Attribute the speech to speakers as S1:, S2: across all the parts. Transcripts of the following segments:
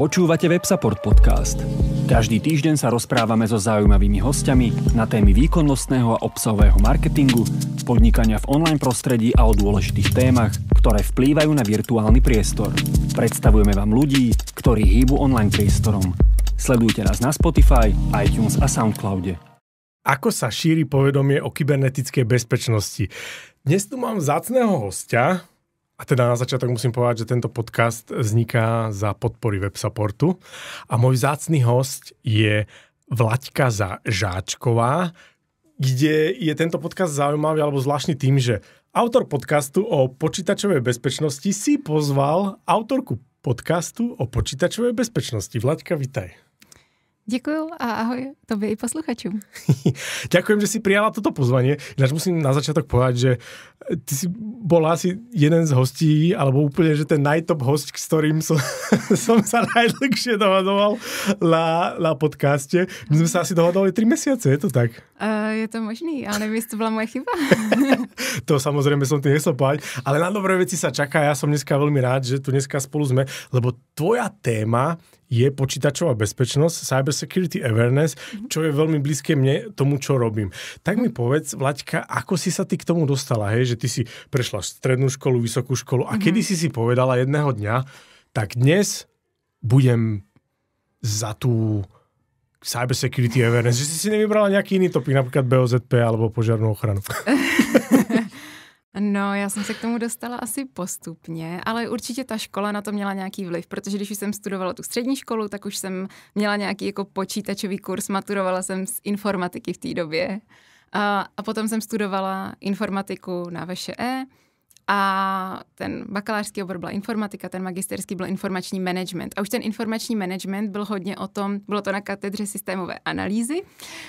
S1: Počúvate Websupport podcast. Každý týždeň sa rozprávame so zaujímavými hostiami na témy výkonnostného a obsahového marketingu, podnikania v online prostredí a o dôležitých témach, ktoré vplývajú na virtuálny priestor. Predstavujeme vám ľudí, ktorí hýbu online priestorom. Sledujte nás na Spotify, iTunes a Soundcloude.
S2: Ako sa šíri povedomie o kybernetickej bezpečnosti? Dnes tu mám vzácného hostia, a teda na začiatok musím povedať, že tento podcast vzniká za podpory Websupportu. A môj vzácny host je Vlaďka Žáčková, kde je tento podcast zaujímavý alebo zvláštny tým, že autor podcastu o počítačovej bezpečnosti si pozval autorku podcastu o počítačovej bezpečnosti. Vlaďka, vitaj.
S3: Děkuju a ahoj tobě i posluchačům.
S2: Ďakujem, že si prijala toto pozvanie. Ináč musím na začiatok povedať, že ty si bol asi jeden z hostí, alebo úplne, že ten najtop host, s ktorým som sa najdlhšie dohadoval na podcaste. My sme sa asi dohadovali 3 mesiace, je to tak?
S3: Je to možný, ale neviem, jestli to bola moja chyba.
S2: To samozrejme som ti nechcel povedať, ale na dobré veci sa čaká. Ja som dneska veľmi rád, že tu dneska spolu sme, lebo tvoja téma je počítačová bezpečnosť, cyber security awareness, čo je veľmi blízke mne, tomu, čo robím. Tak mi povedz, Vlaďka, ako si sa ty k tomu dostala, hej? Že ty si prešla strednú školu, vysokú školu a kedy si povedala jedného dňa, tak dnes budem za tú cyber security awareness, že si nevybrala nejaký iný topik, napríklad BOZP alebo požiarnú ochranu.
S3: No, já jsem se k tomu dostala asi postupně, ale určitě ta škola na to měla nějaký vliv, protože když už jsem studovala tu střední školu, tak už jsem měla nějaký jako počítačový kurz, maturovala jsem z informatiky v té době a potom jsem studovala informatiku na VŠE a ten bakalářský obor byla informatika, ten magisterský byl informační management. A už ten informační management byl hodně o tom, bylo to na katedře systémové analýzy,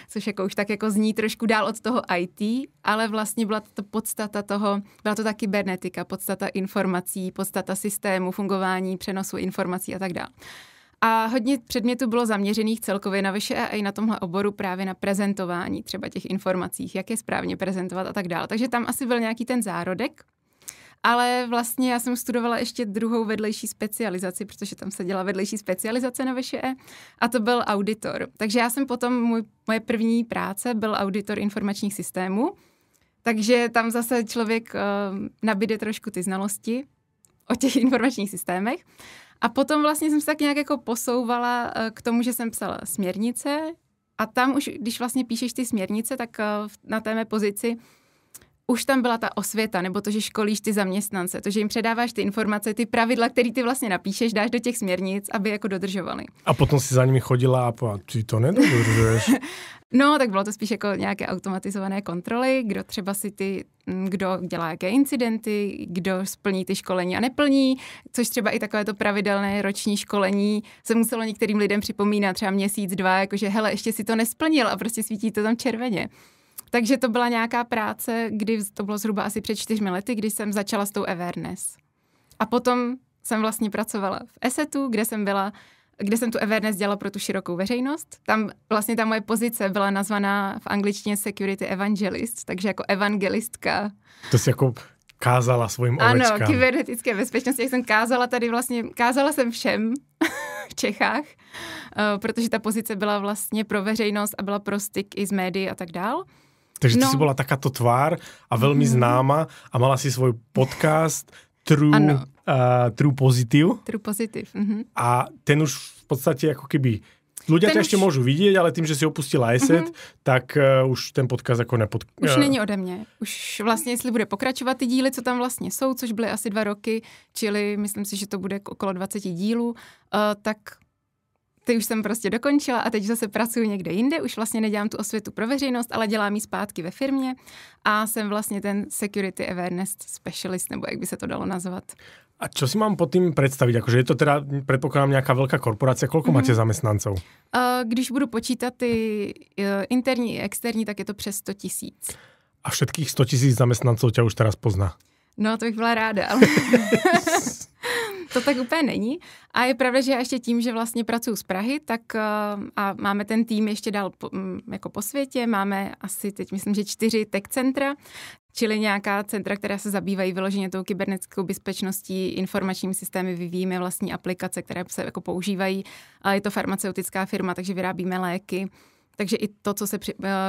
S3: což jako už tak jako zní trošku dál od toho IT, ale vlastně byla to podstata toho, byla to ta kybernetika, podstata informací, podstata systému, fungování, přenosu informací a tak dále. A hodně předmětů bylo zaměřených celkově na VŠE a i na tomhle oboru právě na prezentování třeba těch informací, jak je správně prezentovat a tak dále. Takže tam asi byl nějaký ten zárodek. Ale vlastně já jsem studovala ještě druhou vedlejší specializaci, protože tam se dělá vedlejší specializace na VŠE a to byl auditor. Takže já jsem potom, moje první práce byl auditor informačních systémů, takže tam zase člověk nabíde trošku ty znalosti o těch informačních systémech. A potom vlastně jsem se tak nějak jako posouvala k tomu, že jsem psala směrnice a tam už, když vlastně píšeš ty směrnice, tak na té mé pozici už tam byla ta osvěta, nebo to, že školíš ty zaměstnance, to, že jim předáváš ty informace, ty pravidla, které ty vlastně napíšeš, dáš do těch směrnic, aby jako dodržovali.
S2: A potom si za nimi chodila a povedala, ty to nedodržuješ.
S3: No, tak bylo to spíš jako nějaké automatizované kontroly, kdo třeba kdo dělá jaké incidenty, kdo splní ty školení a neplní, což třeba i takové to pravidelné roční školení se muselo některým lidem připomínat třeba měsíc, 2, jakože hele, ještě si to nesplnil a prostě svítí to tam červeně. Takže to byla nějaká práce, kdy to bylo zhruba asi před 4 lety, kdy jsem začala s tou awareness. A potom jsem vlastně pracovala v ESETu, kde jsem tu awareness dělala pro tu širokou veřejnost. Tam vlastně ta moje pozice byla nazvaná v angličtině security evangelist, takže jako evangelistka.
S2: To si jako kázala svým ovečkám.
S3: Ano, kybernetické bezpečnosti, jak jsem kázala jsem všem v Čechách, protože ta pozice byla vlastně pro veřejnost a byla pro styk i z médií a tak dál.
S2: Takže ty si bola takáto tvár a veľmi známa a mala si svoj podcast True Positive.
S3: True Positive.
S2: A ten už v podstate ako keby ľudia ťa ešte môžu vidieť, ale tým, že si opustila ESET, tak už ten podcast ako
S3: Už není ode mě. Už vlastně, jestli bude pokračovat ty díly, co tam vlastně jsou, což byly asi 2 roky, čili myslím si, že to bude okolo 20 dílů, tak ty už jsem prostě dokončila a teď zase pracuji někde jinde, už vlastně nedělám tu osvětu pro veřejnost, ale dělám ji zpátky ve firmě a jsem vlastně ten security awareness specialist, nebo jak by se to dalo nazvat.
S2: A čo si mám pod tým predstaviť? Akože je to teda, predpokladám, nejaká veľká korporácia. Koľko máte zamestnancov?
S3: Když budu počítat ty interní i externí, tak je to přes 100 000.
S2: A všetkých 100 000 zamestnancov ťa už teraz pozná?
S3: No, to bych byla ráda, ale to tak úplně není. A je pravda, že já ještě tím, že vlastně pracuji z Prahy, tak a máme ten tým ještě dál jako po světě, máme asi teď myslím, že 4 tech centra, čili nějaká centra, která se zabývají vyloženě tou kybernetickou bezpečností, informačními systémy, vyvíjíme vlastní aplikace, které se jako používají, ale je to farmaceutická firma, takže vyrábíme léky. Takže i to, co se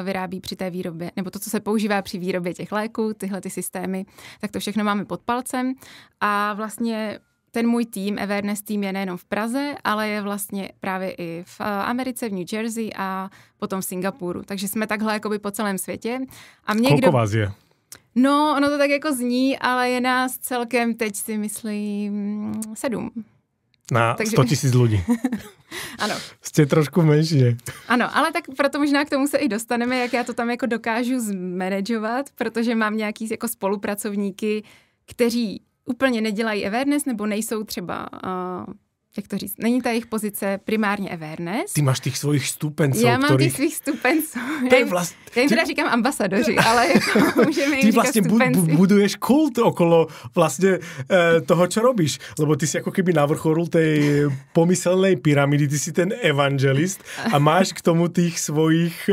S3: vyrábí při té výrobě, nebo to, co se používá při výrobě těch léků, tyhle ty systémy, tak to všechno máme pod palcem. A vlastně ten můj tým, Awareness tým, je nejenom v Praze, ale je vlastně právě i v Americe, v New Jersey a potom v Singapuru. Takže jsme takhle jakoby po celém světě. A
S2: Koľko vás je?
S3: No, ono to tak jako zní, ale je nás celkem, teď si myslím, 7.
S2: Na 100 000 ľudí.
S3: Ano.
S2: Jste trošku menší.
S3: Ano, ale tak proto možná k tomu se i dostaneme, jak já to tam jako dokážu zmanagovat, protože mám nějaký jako spolupracovníky, kteří úplně nedělají awareness, nebo nejsou třeba, jak to říct, není ta jejich pozice primárně awareness.
S2: Ty máš těch svojich stupencov,
S3: Já mám těch svých stupencov.
S2: To je vlast...
S3: Já jim teda říkám ambasadoři, ale jako můžeme jim říkat
S2: vlastne
S3: stupenci.
S2: buduješ kult okolo vlastne toho, čo robíš. Lebo ty si ako keby na vrcholu tej pomyselnej pyramidy, ty si ten evangelist a máš k tomu tých svojich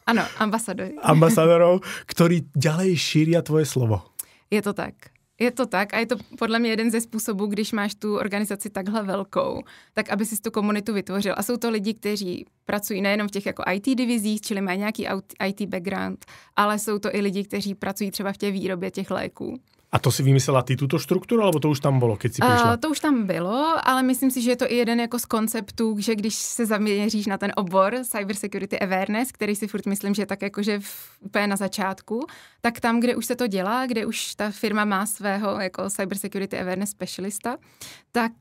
S3: ano,
S2: ambasadorov, ktorí ďalej šíria tvoje slovo.
S3: Je to tak. Je to tak a je to podle mě jeden ze způsobů, když máš tu organizaci takhle velkou, tak aby si tu komunitu vytvořil. A jsou to lidi, kteří pracují nejenom v těch jako IT divizích, čili mají nějaký IT background, ale jsou to i lidi, kteří pracují třeba v té výrobě těch léků.
S2: A to si vymyslela ty túto štruktúru, alebo to už tam bolo, keď si prišla?
S3: To už tam bylo, ale myslím si, že je to i jeden jako z konceptů, že když se zaměříš na ten obor Cyber Security Awareness, který si furt myslím, že je tak jakože úplně na začátku, tak tam, kde už se to dělá, kde už ta firma má svého jako Cyber Security Awareness specialista, tak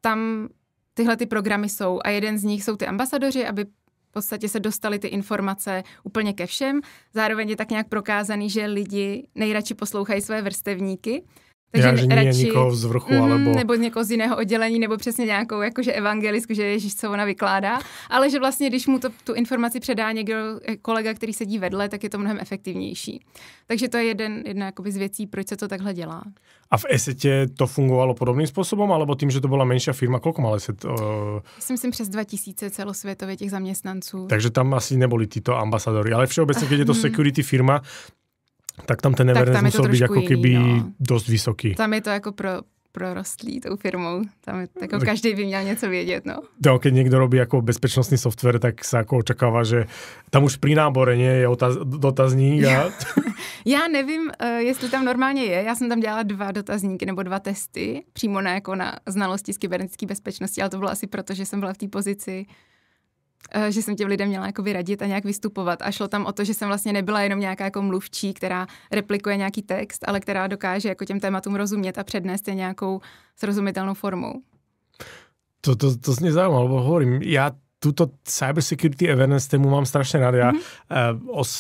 S3: tam tyhle ty programy jsou a jeden z nich jsou ty ambasadoři, aby v podstatě se dostaly ty informace úplně ke všem. Zároveň je tak nějak prokázaný, že lidi nejradši poslouchají své vrstevníky. Takže
S2: že nie nikoho z vrchu, alebo...
S3: Nebo někoho z jiného oddělení, nebo přesně nějakou jakože evangelistku, že Ježíš, co ona vykládá. Ale že vlastně, když mu tu informaci předá někdo, kolega, který sedí vedle, tak je to mnohem efektivnější. Takže to je jedna jakoby z věcí, proč se to takhle dělá.
S2: A v Esete to fungovalo podobným spôsobom, alebo tým, že to bola menšia firma? Koľko mal Eset?
S3: Myslím přes 2000 celosvětově těch zaměstnanců.
S2: Takže tam asi neboli títo ambasadori. Ale všeobecne, keď je to security firma, tak tam ten awareness musel byť ako keby dosť vysoký.
S3: Tam je to jako prorostlý tou firmou. Tam je, jako každý by měl něco vědět, no.
S2: No, keď niekto robí ako bezpečnostný software, tak sa ako očakáva, že tam už pri nábore nie je dotazník. A...
S3: Já nevím, jestli tam normálně je. Já jsem tam dělala 2 dotazníky nebo 2 testy, přímo na znalosti z kybernetické bezpečnosti, ale to bylo asi proto, že jsem byla v té pozici, že jsem těm lidem měla jako vyradit a nějak vystupovat. A šlo tam o to, že jsem vlastně nebyla jenom nějaká jako mluvčí, která replikuje nějaký text, ale která dokáže jako těm tématům rozumět a přednést je nějakou srozumitelnou formou.
S2: To znie zaujímavé, lebo hovorím, ja túto cybersecurity awareness tému mám strašne rád.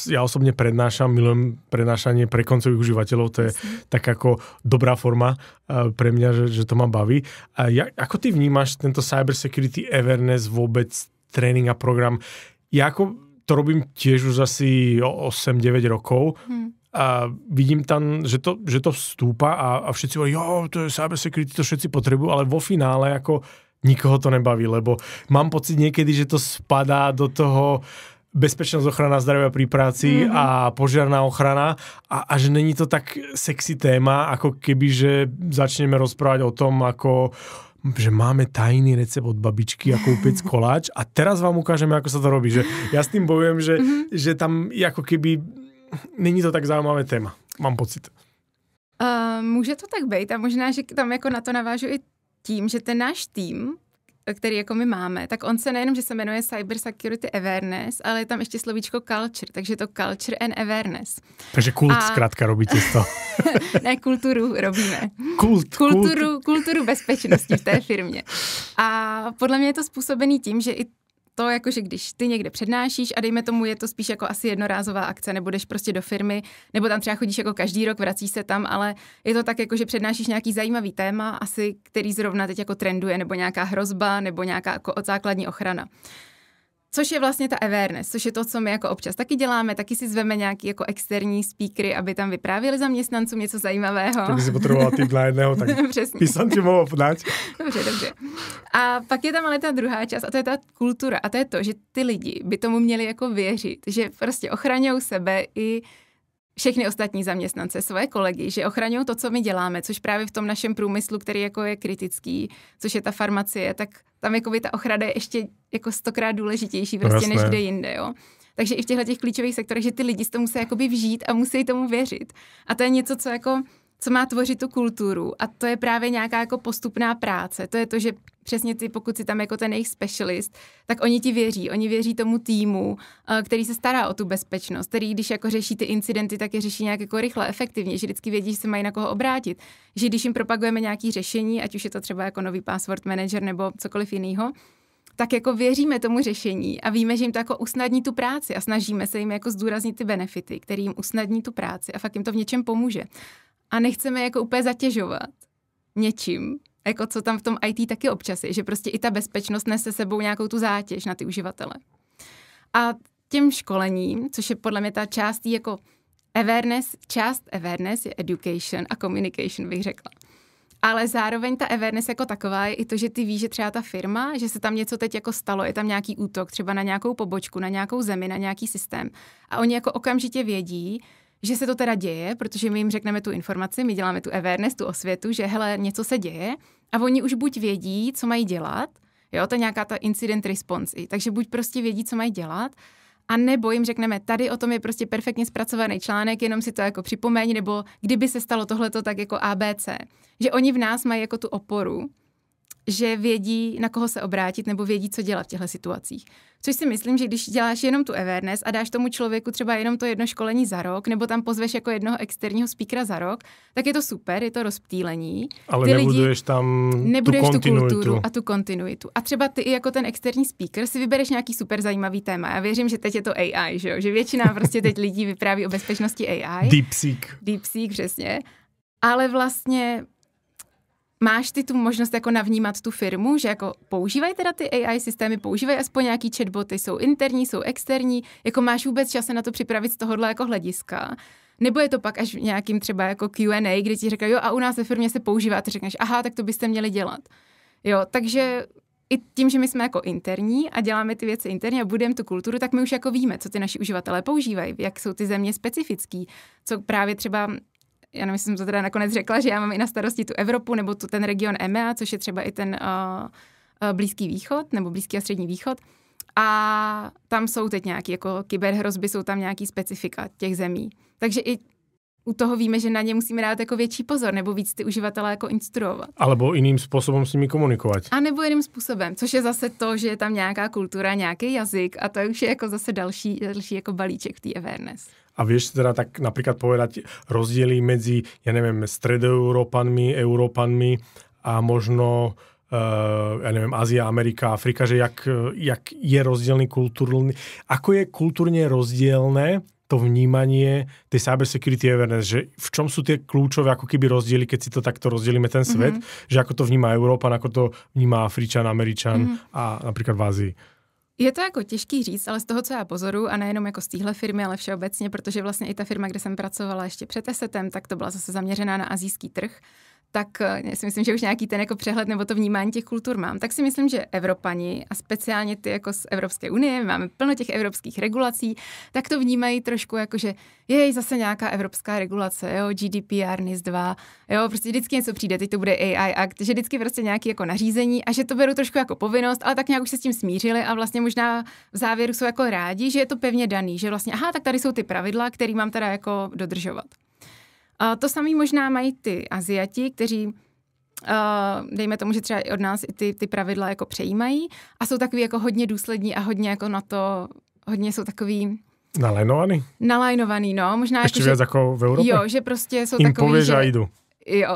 S2: Ja osobne milujem prednášanie pre koncových užívateľov, to je tak ako dobrá forma pre mňa, že to ma baví. Ako ty vnímaš tento cybersecurity awareness vôbec tréning a program? Ja ako to robím tiež už asi 8-9 rokov a vidím tam, že to vstúpa a všetci hovorí, to je cybersecurity, to všetci potrebujú, ale vo finále ako nikoho to nebaví, lebo mám pocit niekedy, že to spadá do toho bezpečnosť, ochrana zdravia pri práci a požiarná ochrana a že není to tak sexy téma, ako keby, že začneme rozprávať o tom, ako že máme tajný recept od babičky, ako upiec koláč a teraz vám ukážeme, ako sa to robí. Že ja s tým bojujem, že tam ako keby není to tak zaujímavé téma. Mám pocit.
S3: Může to tak být a možná, že tam jako na to navážu i tím, že ten náš tým, který jako my máme, tak on se nejenom, že se jmenuje Cyber Security Awareness, ale je tam ještě slovíčko culture, takže je to culture and awareness.
S2: Takže kult zkrátka robíte to.
S3: Ne, kulturu robíme. Kulturu bezpečnosti v té firmě. A podle mě je to způsobený tím, že i to, jakože když ty někde přednášíš a dejme tomu, je to spíš jako asi jednorázová akce, nebudeš prostě do firmy, nebo tam třeba chodíš jako každý rok, vracíš se tam, ale je to tak, jako že přednášíš nějaký zajímavý téma, asi který zrovna teď jako trenduje, nebo nějaká hrozba, nebo nějaká jako základní ochrana. Což je vlastně ta awareness, což je to, co my jako občas taky děláme, taky si zveme nějaký jako externí speakery, aby tam vyprávěli zaměstnancům něco zajímavého.
S2: Tak by si potřebovala tým na jedného, tak by jsem ti mohl podať.
S3: Dobře. A pak je tam ale ta druhá část a to je ta kultura a to je to, že ty lidi by tomu měli jako věřit, že prostě ochraňují sebe i všechny ostatní zaměstnance, svoje kolegy, že ochraňují to, co my děláme, což právě v tom našem průmyslu, který jako je kritický, což je ta farmacie, tak tam jakoby ta ochrana je ještě jako 100krát důležitější prostě než kde jinde, jo. Takže i v těchto těch klíčových sektorech, že ty lidi si to musí jakoby vžít a musí tomu věřit. A to je něco, co má tvořit tu kulturu a to je právě nějaká jako postupná práce. To je to, že přesně ty, pokud si tam jako ten jejich specialist, tak oni ti věří. Oni věří tomu týmu, který se stará o tu bezpečnost, který když jako řeší ty incidenty, tak je řeší nějak jako rychle, efektivně, že vždycky vědí, že se mají na koho obrátit. Že když jim propagujeme nějaké řešení, ať už je to třeba jako nový password manager nebo cokoliv jiného, tak jako věříme tomu řešení a víme, že jim to jako usnadní tu práci a snažíme se jim jako zdůraznit ty benefity, který jim usnadní tu práci a fakt jim to v něčem pomůže. A nechceme jako úplně zatěžovat něčím, jako co tam v tom IT taky občas je, že prostě i ta bezpečnost nese sebou nějakou tu zátěž na ty uživatele. A těm školením, což je podle mě ta část jako část awareness je education a communication, bych řekla. Ale zároveň ta awareness jako taková je i to, že ty víš, že třeba ta firma, že se tam něco teď jako stalo, je tam nějaký útok, třeba na nějakou pobočku, na nějakou zemi, na nějaký systém. A oni jako okamžitě vědí, že se to teda děje, protože my jim řekneme tu informaci, my děláme tu awareness, tu osvětu, že hele, něco se děje a oni už buď vědí, co mají dělat, jo, to je nějaká ta incident response, takže buď prostě vědí, co mají dělat, a nebo jim řekneme, tady o tom je prostě perfektně zpracovaný článek, jenom si to jako připomeň, nebo kdyby se stalo tohleto, tak jako ABC. Že oni v nás mají jako tu oporu, že vědí, na koho se obrátit, nebo vědí, co dělat v těchto situacích. Což si myslím, že když děláš jenom tu awareness a dáš tomu člověku třeba jenom to jedno školení za rok, nebo tam pozveš jako jednoho externího speakera za rok, tak je to super, je to rozptýlení.
S2: Ale nebuduješ tam tu
S3: kulturu a tu kontinuitu. A třeba ty i jako ten externí speaker si vybereš nějaký super zajímavý téma. Já věřím, že teď je to AI, že jo? Že většina prostě teď lidí vypráví o bezpečnosti AI. DeepSeek, přesně. Ale vlastně máš ty tu možnost jako navnímat tu firmu, že jako používají teda ty AI systémy, používají aspoň nějaký chatboty, jsou interní, jsou externí, jako máš vůbec čas se na to připravit z tohohle jako hlediska. Nebo je to pak až nějakým třeba jako Q&A, kde ti říkají, jo, a u nás ve firmě se používá, a ty řekneš, aha, tak to byste měli dělat. Jo, takže i tím, že my jsme jako interní a děláme ty věci interně a budeme tu kulturu, tak my už jako víme, co ty naši uživatelé používají, jak jsou ty země specifický, co právě třeba já nevím, jestli jsem to teda nakonec řekla, že já mám i na starosti tu Evropu nebo ten region EMEA, což je třeba i ten Blízký východ nebo Blízký a střední východ. A tam jsou teď nějaké jako kyberhrozby, jsou tam nějaký specifika těch zemí. Takže i u toho víme, že na ně musíme dát jako větší pozor nebo víc ty uživatelé jako instruovat.
S2: Alebo jiným způsobem s nimi komunikovat.
S3: A nebo jiným způsobem, což je zase to, že je tam nějaká kultura, nějaký jazyk a to už je jako zase další jako balíček v té awareness.
S2: A vieš teda tak napríklad povedať rozdiely medzi, ja neviem, stredoeurópanmi, Európanmi a možno, ja neviem, Ázia, Amerika, Afrika, že jak je rozdielný kultúrny, ako je kultúrne rozdielne to vnímanie tej cyber security awareness, že v čom sú tie kľúčové ako keby rozdiely, keď si to takto rozdielime ten svet, že ako to vníma Európan, ako to vníma Afričan, Američan a napríklad v Ázii.
S3: Je to jako těžký říct, ale z toho, co já pozoruju, a nejenom jako z téhle firmy, ale všeobecně, protože vlastně i ta firma, kde jsem pracovala ještě před ESETem, tak to byla zase zaměřená na asijský trh, tak já si myslím, že už nějaký ten jako přehled nebo to vnímání těch kultur mám. Tak si myslím, že Evropani a speciálně ty jako z Evropské unie, máme plno těch evropských regulací, tak to vnímají trošku jako, že je zase nějaká evropská regulace, jo, GDPR, NIS 2, jo, prostě vždycky něco přijde, teď to bude AI Act, že vždycky prostě nějaké jako nařízení a že to berou trošku jako povinnost, ale tak nějak už se s tím smířili a vlastně možná v závěru jsou jako rádi, že je to pevně daný, že vlastně aha, tak tady jsou ty pravidla, které mám teda jako dodržovat. A to samý možná mají ty Aziati, kteří, dejme tomu, že třeba i od nás i ty pravidla jako přejímají a jsou takový jako hodně důslední a hodně jako na to, hodně jsou takový Nalajnovaný, no. Možná
S2: ještě víc jako v Evropě?
S3: Jo, že prostě jsou takový,
S2: pověš a jdu.
S3: Jo,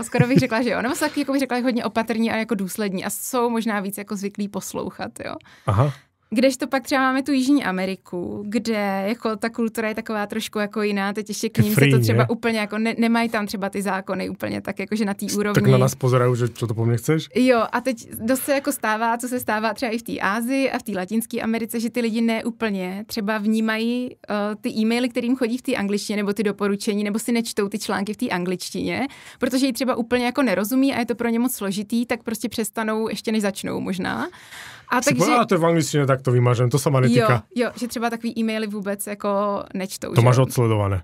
S3: skoro bych řekla, že jo. Nebo jsou taky, jako bych řekla, hodně opatrní a jako důslední a jsou možná víc jako zvyklí poslouchat, jo.
S2: Aha.
S3: Kdežto pak třeba máme tu Jižní Ameriku, kde jako ta kultura je taková trošku jako jiná, teď ještě k ním se to třeba úplně jako nemají tam třeba ty zákony úplně tak jakože na té úrovni.
S2: Tak na nás pozerají, že co to po mně chceš?
S3: Jo, a teď dost se jako stává, co se stává třeba i v té Asii a v té Latinské Americe, že ty lidi neúplně třeba vnímají ty e-maily, kterým chodí v té angličtině, nebo ty doporučení, nebo si nečtou ty články v té angličtině, protože ji třeba úplně jako nerozumí a je to pro ně moc složitý, tak prostě přestanou ještě než začnou možná. A takže
S2: to je v angličtině, tak to vymažem, to sama netýká.
S3: Jo, že třeba takový e-maily vůbec jako nečtou.
S2: To máš odsledované.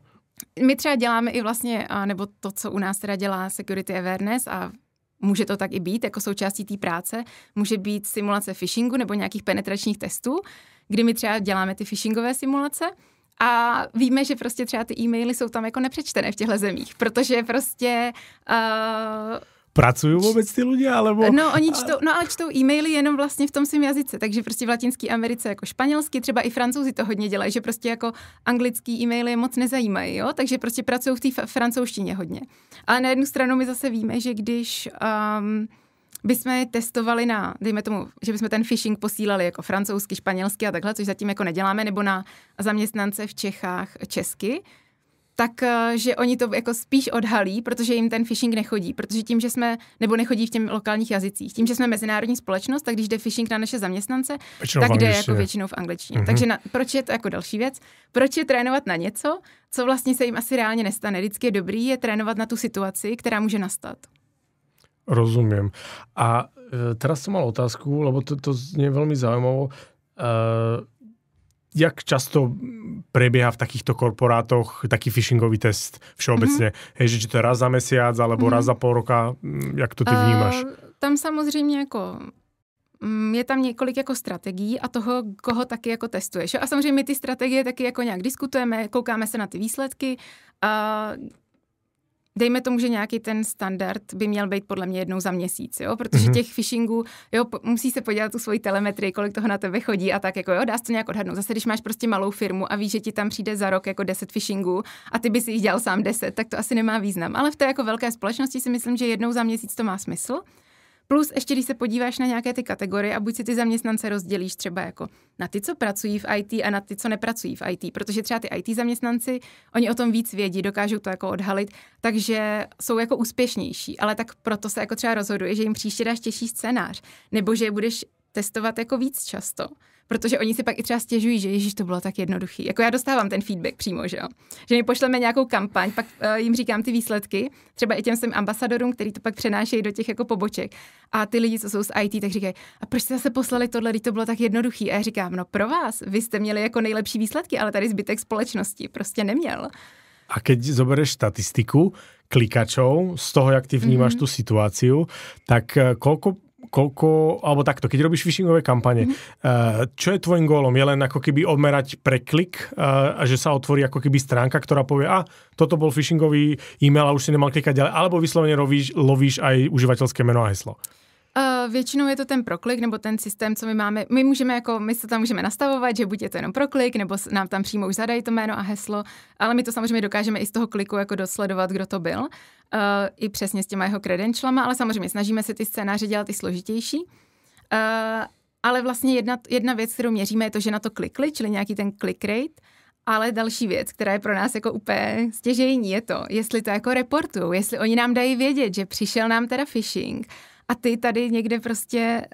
S3: My třeba děláme i vlastně, nebo to, co u nás teda dělá Security Awareness a může to tak i být, jako součástí té práce, může být simulace phishingu nebo nějakých penetračních testů, kdy my třeba děláme ty phishingové simulace a víme, že prostě třeba ty e-maily jsou tam jako nepřečtené v těchto zemích, protože prostě...
S2: Pracujú vôbec tí ľudia, alebo...
S3: No, oni čtou e-maily jenom vlastně v tom svém jazyce, takže prostě v Latinské Americe jako španělsky, třeba i Francouzi to hodně dělají, že prostě jako anglický e-maily moc nezajímají, jo, takže prostě pracují v té francouzštině hodně. Ale na jednu stranu my zase víme, že když bychom testovali dejme tomu, že bychom ten phishing posílali jako francouzsky, španělsky a takhle, což zatím jako neděláme, nebo na zaměstnance v Čechách česky, tak, že oni to jako spíš odhalí, protože jim ten phishing nechodí, protože tím, že jsme, nebo nechodí v těm lokálních jazycích, tím, že jsme mezinárodní společnost, tak když jde phishing na naše zaměstnance, tak jde jako většinou v angličtině. Takže proč je to jako další věc? Proč je trénovat na něco, co vlastně se jim asi reálně nestane? Vždycky je dobrý je trénovat na tu situaci, která může nastat.
S2: Rozumiem. A teraz som mal otázku, lebo to znie veľmi zaujímavo. Jak často prebieha v takýchto korporátoch taký phishingový test všeobecne? Hej, že či to je raz za mesiac, alebo raz za pol roka? Jak to ty vnímáš?
S3: Tam samozřejmě jako je tam několik jako strategií a toho, koho taky jako testuješ. A samozřejmě my ty strategie taky jako nějak diskutujeme, koukáme se na ty výsledky a dejme tomu, že nějaký ten standard by měl být podle mě jednou za měsíc, jo, protože těch phishingů, jo, musí se podívat tu svoji telemetrii, kolik toho na tebe chodí a tak jako, jo, dá se to nějak odhadnout. Zase, když máš prostě malou firmu a víš, že ti tam přijde za rok jako 10 phishingů a ty bys jich dělal sám 10, tak to asi nemá význam. Ale v té jako velké společnosti si myslím, že jednou za měsíc to má smysl. Plus ještě, když se podíváš na nějaké ty kategorie a buď si ty zaměstnance rozdělíš třeba jako na ty, co pracují v IT a na ty, co nepracují v IT, protože třeba ty IT zaměstnanci, oni o tom víc vědí, dokážou to jako odhalit, takže jsou jako úspěšnější, ale tak proto se jako třeba rozhoduje, že jim příště dáš těžší scénář, nebo že je budeš testovat jako víc často. Protože oni si pak i třeba stěžují, že ježiš, to bylo tak jednoduchý. Jako já dostávám ten feedback přímo, že jo. Že mi pošleme nějakou kampaň, pak jim říkám ty výsledky, třeba i těm svým ambasadorům, který to pak přenášejí do těch jako poboček. A ty lidi, co jsou z IT, tak říkají, a proč jste zase poslali tohle, když to bylo tak jednoduchý? A já říkám, no pro vás, vy jste měli jako nejlepší výsledky, ale tady zbytek společnosti prostě neměl.
S2: A keď zoberieš statistiku klikačov z toho, jak ty vnímaš tú situáciu, tak koľko, alebo takto, keď robíš phishingové kampane, čo je tvojim gólom? Je len ako keby odmerať preklik a že sa otvorí ako keby stránka, ktorá povie, toto bol phishingový e-mail a už si nemal klikať ďalej, alebo vyslovene lovíš aj užívateľské meno a heslo?
S3: Většinou je to ten proklik nebo ten systém, co my máme. My se tam můžeme nastavovat, že buď je to jenom proklik, nebo nám tam přímo už zadají to jméno a heslo, ale my to samozřejmě dokážeme i z toho kliku jako dosledovat, kdo to byl, i přesně s těma jeho credentialama, ale samozřejmě snažíme se ty scénáře dělat i složitější. Ale vlastně jedna věc, kterou měříme, je to, že na to klikli, čili nějaký ten click rate. Ale další věc, která je pro nás jako úplně stěžejní, je to, jestli to jako reportují, jestli oni nám dají vědět, že přišel nám teda phishing a ty tady někde prostě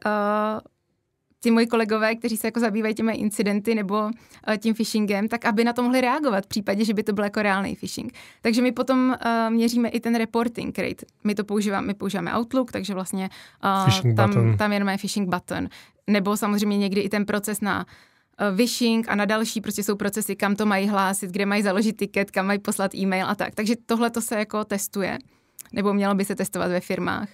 S3: ty moji kolegové, kteří se jako zabývají těmi incidenty nebo tím phishingem, tak aby na to mohli reagovat v případě, že by to byl jako reálný phishing. Takže my potom měříme i ten reporting rate. My používáme Outlook, takže vlastně tam jenom je phishing button. Nebo samozřejmě někdy i ten proces na phishing a na další prostě jsou procesy, kam to mají hlásit, kde mají založit tiket, kam mají poslat e-mail a tak. Takže tohle to se jako testuje, nebo mělo by se testovat ve firmách.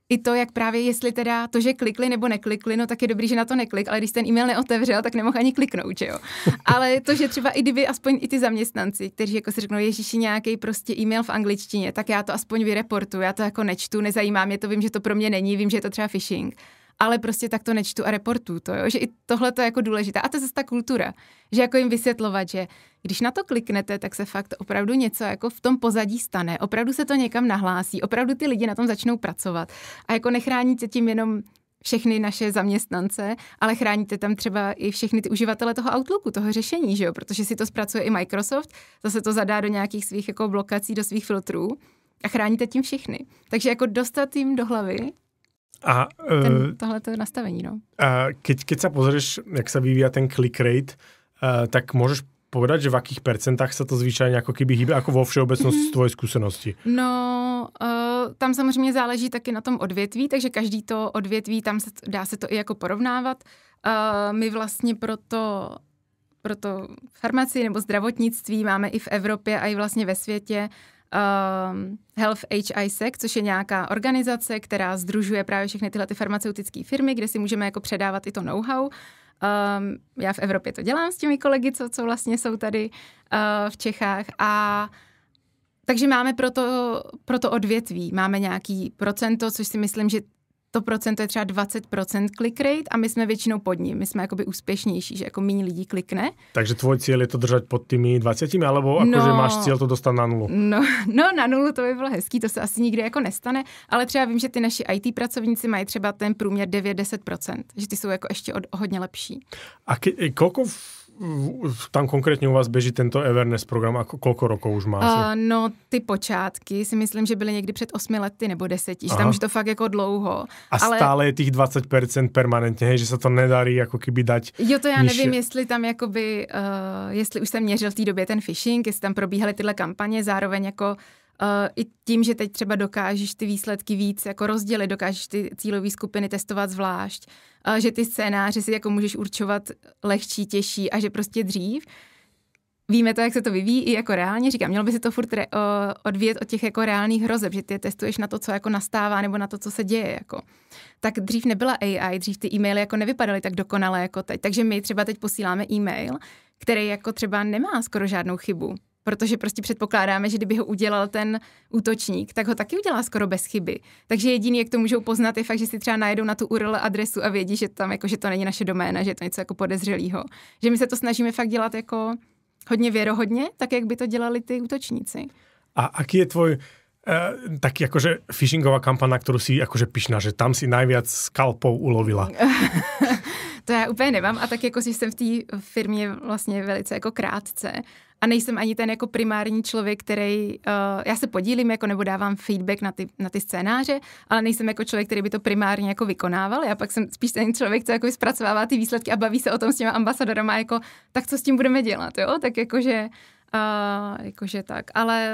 S3: I to, jak právě, jestli teda to, že klikli nebo neklikli, no tak je dobrý, že na to neklik, ale když ten e-mail neotevřel, tak nemohl ani kliknout, že jo. Ale to, že třeba i kdyby aspoň i ty zaměstnanci, kteří jako si řeknou, ježiši, nějaký prostě e-mail v angličtině, tak já to aspoň vyreportuju, já to jako nečtu, nezajímá mě to, vím, že to pro mě není, vím, že je to třeba phishing. Ale prostě tak to nečtu a reportuju to, jo? Že i tohle to je jako důležité. A to je zase ta kultura, že jako jim vysvětlovat, že když na to kliknete, tak se fakt opravdu něco jako v tom pozadí stane, opravdu se to někam nahlásí, opravdu ty lidi na tom začnou pracovat. A jako nechráníte tím jenom všechny naše zaměstnance, ale chráníte tam třeba i všechny ty uživatele toho Outlooku, toho řešení, že jo? Protože si to zpracuje i Microsoft, zase to zadá do nějakých svých jako blokací, do svých filtrů a chráníte tím všechny. Takže jako dostat jim do hlavy tohleto nastavení, no.
S2: Keď sa pozrieš, jak sa vyvíja ten click rate, tak môžeš povedať, že v akých percentách sa to zvyčajne ako keby hýbe, ako vo všeobecnosti z tvojej skúsenosti?
S3: No, tam samozřejmě záleží taky na tom odvětví, takže každý to odvětví, dá se to i jako porovnávat. My vlastně proto farmacii nebo zdravotnictví, máme i v Evropě a i vlastně ve světě Health HISEC, což je nějaká organizace, která sdružuje právě všechny tyhle ty farmaceutické firmy, kde si můžeme jako předávat i to know-how. Já v Evropě to dělám s těmi kolegy, co vlastně jsou tady v Čechách a takže máme pro to odvětví, máme nějaký procento, což si myslím, že to procento je třeba 20% click rate a my jsme většinou pod ním. My jsme jakoby úspěšnější, že jako méně lidí klikne.
S2: Takže tvoj cíl je to držet pod tými 20, alebo akože máš cíl to dostat na nulu?
S3: No na nulu to by bylo hezký, to se asi nikdy jako nestane, ale třeba vím, že ty naši IT pracovníci mají třeba ten průměr 9-10%, že ty jsou jako ještě hodně lepší. A
S2: kolko tam konkrétně u vás běží tento Everness program a kolko rokov už má?
S3: No ty počátky si myslím, že byly někdy před 8 lety nebo 10, že tam už to fakt jako dlouho.
S2: A stále je těch 20% permanentně, hej, že se to nedarí jako kdyby dať
S3: Jo, to já nevím, jestli tam jakoby, jestli už jsem měřil v té době ten phishing, jestli tam probíhaly tyhle kampaně, zároveň jako i tím, že teď třeba dokážeš ty výsledky víc jako rozdělit, dokážeš ty cílové skupiny testovat zvlášť, že ty scénáře si jako můžeš určovat lehčí, těžší a že prostě dřív. Víme to, jak se to vyvíjí i jako reálně. Říkám, mělo by se to furt odvíjet od těch jako reálných hrozeb, že ty je testuješ na to, co jako nastává nebo na to, co se děje. Jako. Tak dřív nebyla AI, dřív ty e-maily jako nevypadaly tak dokonale jako teď. Takže my třeba teď posíláme e-mail, který jako třeba nemá skoro žádnou chybu. Protože prostě předpokládáme, že kdyby ho udělal ten útočník, tak ho taky udělá skoro bez chyby. Takže jediný, jak to můžou poznat, je fakt, že si třeba najedou na tu URL adresu a vědí, že tam jako, že to není naše doména, že je to něco jako podezřelého. Že my se to snažíme fakt dělat jako hodně věrohodně, tak jak by to dělali ty útočníci.
S2: A aký je tvoj taký akože phishingová kampaň, na ktorú si akože pyšná, že tam si najviac skalpov ulovila?
S3: To já úplně nemám a tak jako si jsem v té firmě vlastně velice jako krátce a nejsem ani ten jako primární člověk, který, já se podílím jako nebo dávám feedback na ty scénáře, ale nejsem jako člověk, který by to primárně jako vykonával. Já pak jsem spíš ten člověk, co jako zpracovává ty výsledky a baví se o tom s těma ambasadorama, jako tak co s tím budeme dělat, jo? Tak jakože tak, ale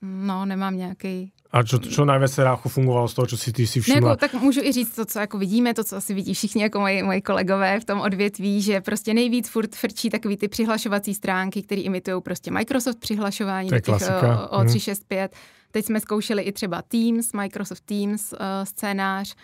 S3: no, nemám nějaký.
S2: A čo najviac teda fungovalo z toho, čo si ty si všimla?
S3: Jako, tak můžu i říct to, co jako vidíme, to, co asi vidí všichni jako moji kolegové v tom odvětví, že prostě nejvíc furt frčí takový ty přihlašovací stránky, které imitují prostě Microsoft přihlašování do těch O365. Teď jsme zkoušeli i třeba Teams, Microsoft Teams scénář.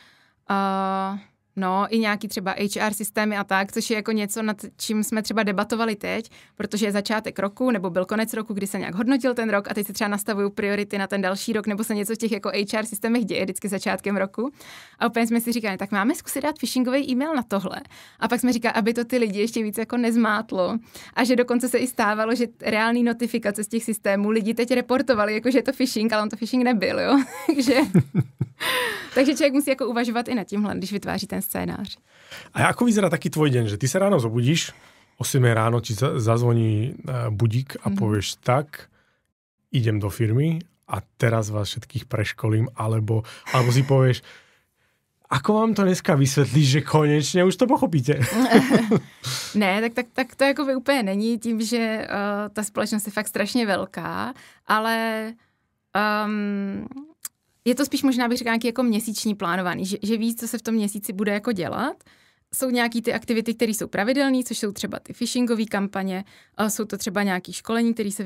S3: No, i nějaký třeba HR systémy a tak, což je jako něco, nad čím jsme třeba debatovali teď, protože je začátek roku, nebo byl konec roku, kdy se nějak hodnotil ten rok a teď se třeba nastavují priority na ten další rok, nebo se něco v těch jako HR systémech děje vždycky začátkem roku. A úplně jsme si říkali, tak máme zkusit dát phishingový e-mail na tohle. A pak jsme říkali, aby to ty lidi ještě víc jako nezmátlo. A že dokonce se i stávalo, že reální notifikace z těch systémů lidi teď reportovali, jako že je to phishing, ale on to phishing nebyl, jo. Takže člověk musí jako uvažovat i nad tímhle, když vytváří ten scénář.
S2: A ako vyzerá taký tvoj deň, že ty sa ráno zobudíš, 8 ráno ti zazvoní budík a povieš tak, idem do firmy a teraz vás všetkých preškolím, alebo si povieš, ako vám to dneska vysvětlíš, že konečně už to pochopíte?
S3: Ne, tak to jako by úplně není tím, že ta společnost je fakt strašně velká, ale je to spíš možná, bych řekla, nějaký jako měsíční plánování, že víc, co se v tom měsíci bude jako dělat. Jsou nějaký ty aktivity, které jsou pravidelné, což jsou třeba ty phishingové kampaně, jsou to třeba nějaké školení, které se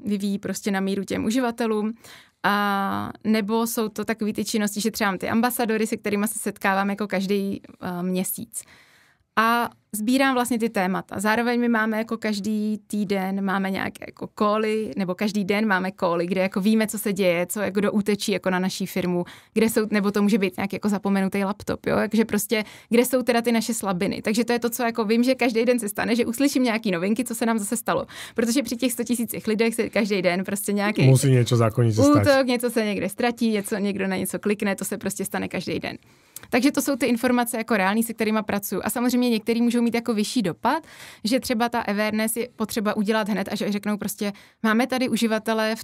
S3: vyvíjí prostě na míru těm uživatelům, a nebo jsou to takové ty činnosti, že třeba ty ambasadory, se kterými se setkávám jako každý měsíc. A sbírám vlastně ty témata. Zároveň my máme jako každý týden máme nějaké jako cally, nebo každý den máme cally, kde jako víme, co se děje, co jako kdo útečí jako na naší firmu, kde jsou, nebo to může být nějak jako zapomenutý laptop, jo, takže prostě, kde jsou teda ty naše slabiny. Takže to je to, co jako vím, že každý den se stane, že uslyším nějaký novinky, co se nám zase stalo. Protože při těch 100 000 lidech se každý den prostě nějaký
S2: musí něco zákonitě stát.
S3: Něco se někde ztratí, někdo na něco klikne, to se prostě stane každý den. Takže to jsou ty informace jako reální, se kterými pracuju. A samozřejmě některý můžou mít jako vyšší dopad, že třeba ta awareness je potřeba udělat hned a že řeknou prostě, máme tady uživatele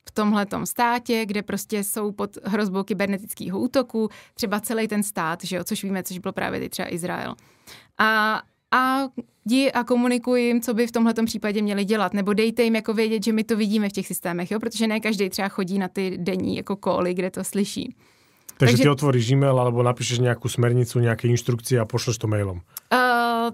S3: v tomhletom státě, kde prostě jsou pod hrozbou kybernetického útoku, třeba celý ten stát, že jo, což víme, což byl právě teď třeba Izrael. A jdi a komunikuj jim, co by v tomhletom případě měli dělat, nebo dejte jim jako vědět, že my to vidíme v těch systémech, jo, protože ne každý třeba chodí na ty denní jako cally, kde to slyší.
S2: Takže ty otvoríš e-mail alebo napíšeš nejakú smernicu, nejaké inštrukcie a pošleš to mailom.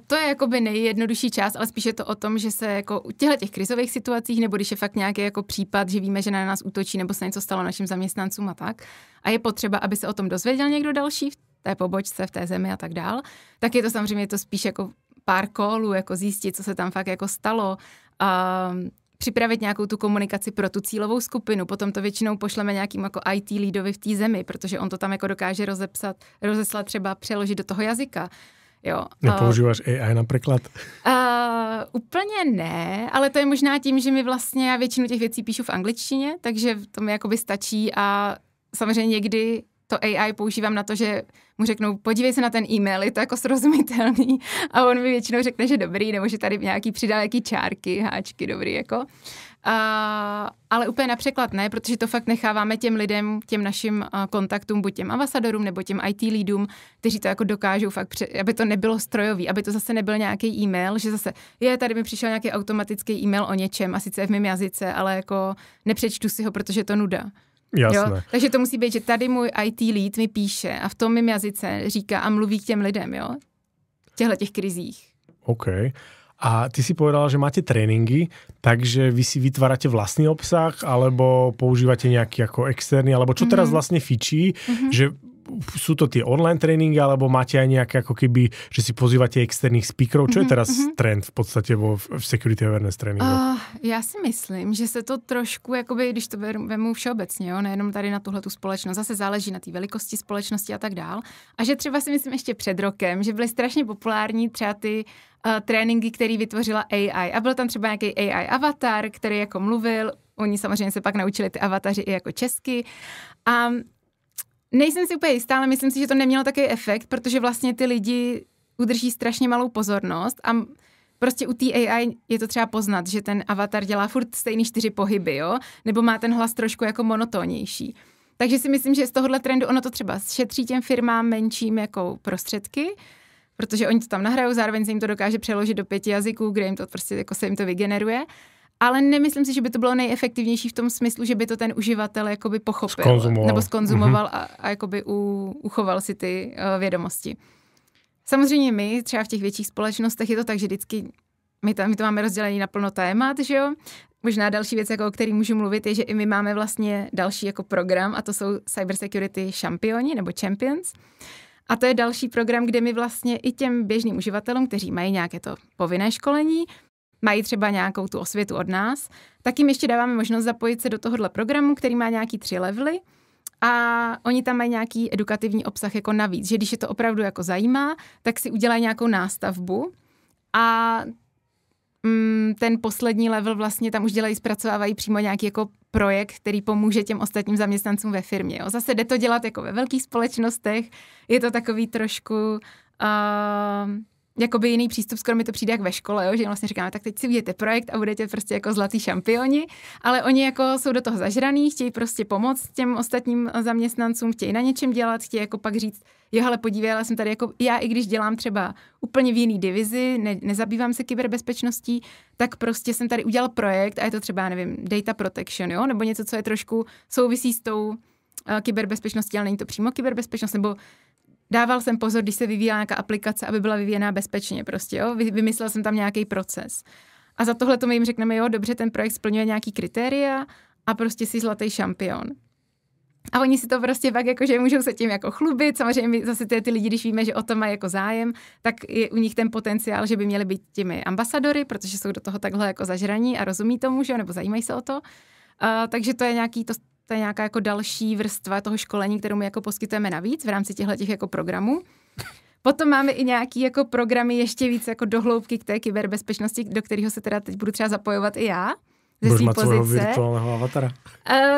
S3: To je jakoby nejjednodušší část, ale spíš je to o tom, že se jako u těch krizových situacích, nebo když je fakt nějaký jako případ, že víme, že na nás útočí, nebo se něco stalo našim zaměstnancům a tak, a je potřeba, aby se o tom dozvěděl někdo další v té pobočce, v té zemi a tak dál, tak je to samozřejmě to spíš jako pár callů, jako zjistit, co se tam fakt jako stalo, připravit nějakou tu komunikaci pro tu cílovou skupinu, potom to většinou pošleme nějakým jako IT lídovi v té zemi, protože on to tam jako dokáže rozeslat třeba přeložit do toho jazyka. Jo.
S2: Nepoužíváš AI na překlad?
S3: Úplně ne, ale to je možná tím, že já většinu těch věcí píšu v angličtině, takže to mi jakoby stačí a samozřejmě někdy to AI používám na to, že mu řeknou, podívej se na ten e-mail, je to jako srozumitelný a on mi většinou řekne, že dobrý, nebo že tady nějaký přidal jaký čárky, háčky, dobrý jako. Ale úplně na překlad ne, protože to fakt necháváme těm lidem, těm našim kontaktům, buď těm ambasadorům, nebo těm IT lídům, kteří to jako dokážou fakt, aby to nebylo strojový, aby to zase nebyl nějaký e-mail, že zase tady mi přišel nějaký automatický e-mail o něčem, a sice v mém jazyce, ale jako nepřečtu si ho, protože je to nuda.
S2: Jasné.
S3: Jo? Takže to musí být, že tady můj IT lead mi píše a v tom mým jazyce říká a mluví k těm lidem, jo? V těch krizích.
S2: OK. A ty si povedala, že máte tréningy, takže vy si vytvárate vlastný obsah, alebo používate nejaký ako externý, alebo čo teraz vlastne fičí, že sú to tie online tréningy, alebo máte aj nejaké ako keby, že si pozývate externých speakerov? Čo je teraz trend v podstate v Security Awareness tréninku?
S3: Já si myslím, že se to trošku, jakoby, když to vemu všeobecně, jo, nejenom tady na tuhletu společnost, zase záleží na té velikosti společnosti a tak dál. A že třeba si myslím ještě před rokem, že byly strašně populární třeba ty tréninky, který vytvořila AI. A byl tam třeba nějaký AI avatar, který jako mluvil, oni samozřejmě se pak naučili ty avataři i jako česky. A nejsem si úplně jistá, ale myslím si, že to nemělo takový efekt, protože vlastně ty lidi udrží strašně malou pozornost a prostě u té AI je to třeba poznat, že ten avatar dělá furt stejný 4 pohyby, jo? Nebo má ten hlas trošku jako monotónnější. Takže si myslím, že z tohohle trendu ono to třeba šetří těm firmám menším jako prostředky, protože oni to tam nahrajou, zároveň se jim to dokáže přeložit do 5 jazyků, kde jim to prostě jako se jim to vygeneruje. Ale nemyslím si, že by to bylo nejefektivnější v tom smyslu, že by to ten uživatel jakoby pochopil nebo skonzumoval a jakoby uchoval si ty vědomosti. Samozřejmě my, třeba v těch větších společnostech je to tak, že vždycky my to máme rozdělené na plno témat, že jo? Možná další věc, jako o který můžu mluvit, je, že i my máme vlastně další jako program a to jsou Cybersecurity šampioni nebo champions. A to je další program, kde my vlastně i těm běžným uživatelům, kteří mají nějaké to povinné školení, mají třeba nějakou tu osvětu od nás, tak jim ještě dáváme možnost zapojit se do tohohle programu, který má nějaký 3 levely a oni tam mají nějaký edukativní obsah jako navíc, že když je to opravdu jako zajímá, tak si udělají nějakou nástavbu a ten poslední level vlastně tam už zpracovávají přímo nějaký jako projekt, který pomůže těm ostatním zaměstnancům ve firmě. Jo. Zase jde to dělat jako ve velkých společnostech, je to takový trošku jakoby jiný přístup, skoro mi to přijde jak ve škole, jo, že vlastně říkáme, tak teď si udějte projekt a budete prostě jako zlatý šampioni, ale oni jako jsou do toho zažraný, chtějí prostě pomoct těm ostatním zaměstnancům, chtějí na něčem dělat, chtějí jako pak říct, jo, hele, podívej, já jsem tady jako, já i když dělám třeba úplně v jiný divizi, nezabývám se kyberbezpečností, tak prostě jsem tady udělal projekt a je to třeba, nevím, data protection, jo, nebo něco, co je trošku souvisí s tou kyberbezpečností, ale není to přímo kyberbezpečnost, nebo dával jsem pozor, když se vyvíjela nějaká aplikace, aby byla vyvíjená bezpečně prostě, jo. Vymyslel jsem tam nějaký proces. A za tohle to my jim řekneme, jo, dobře, ten projekt splňuje nějaký kritéria a prostě si zlatý šampion. A oni si to prostě pak jako, že můžou se tím jako chlubit, samozřejmě zase ty lidi, když víme, že o to mají jako zájem, tak je u nich ten potenciál, že by měli být těmi ambasadory, protože jsou do toho takhle jako zažraní a rozumí tomu, že jo, nebo zajímají se o to. Takže to je to je nějaká jako další vrstva toho školení, kterou my jako poskytujeme navíc v rámci těchto jako programů. Potom máme i nějaký jako programy ještě víc jako dohloubky k té kyberbezpečnosti, do kterého se teda teď budu třeba zapojovat i já. Ze svý pozice. Svého
S2: virtuálního avatara?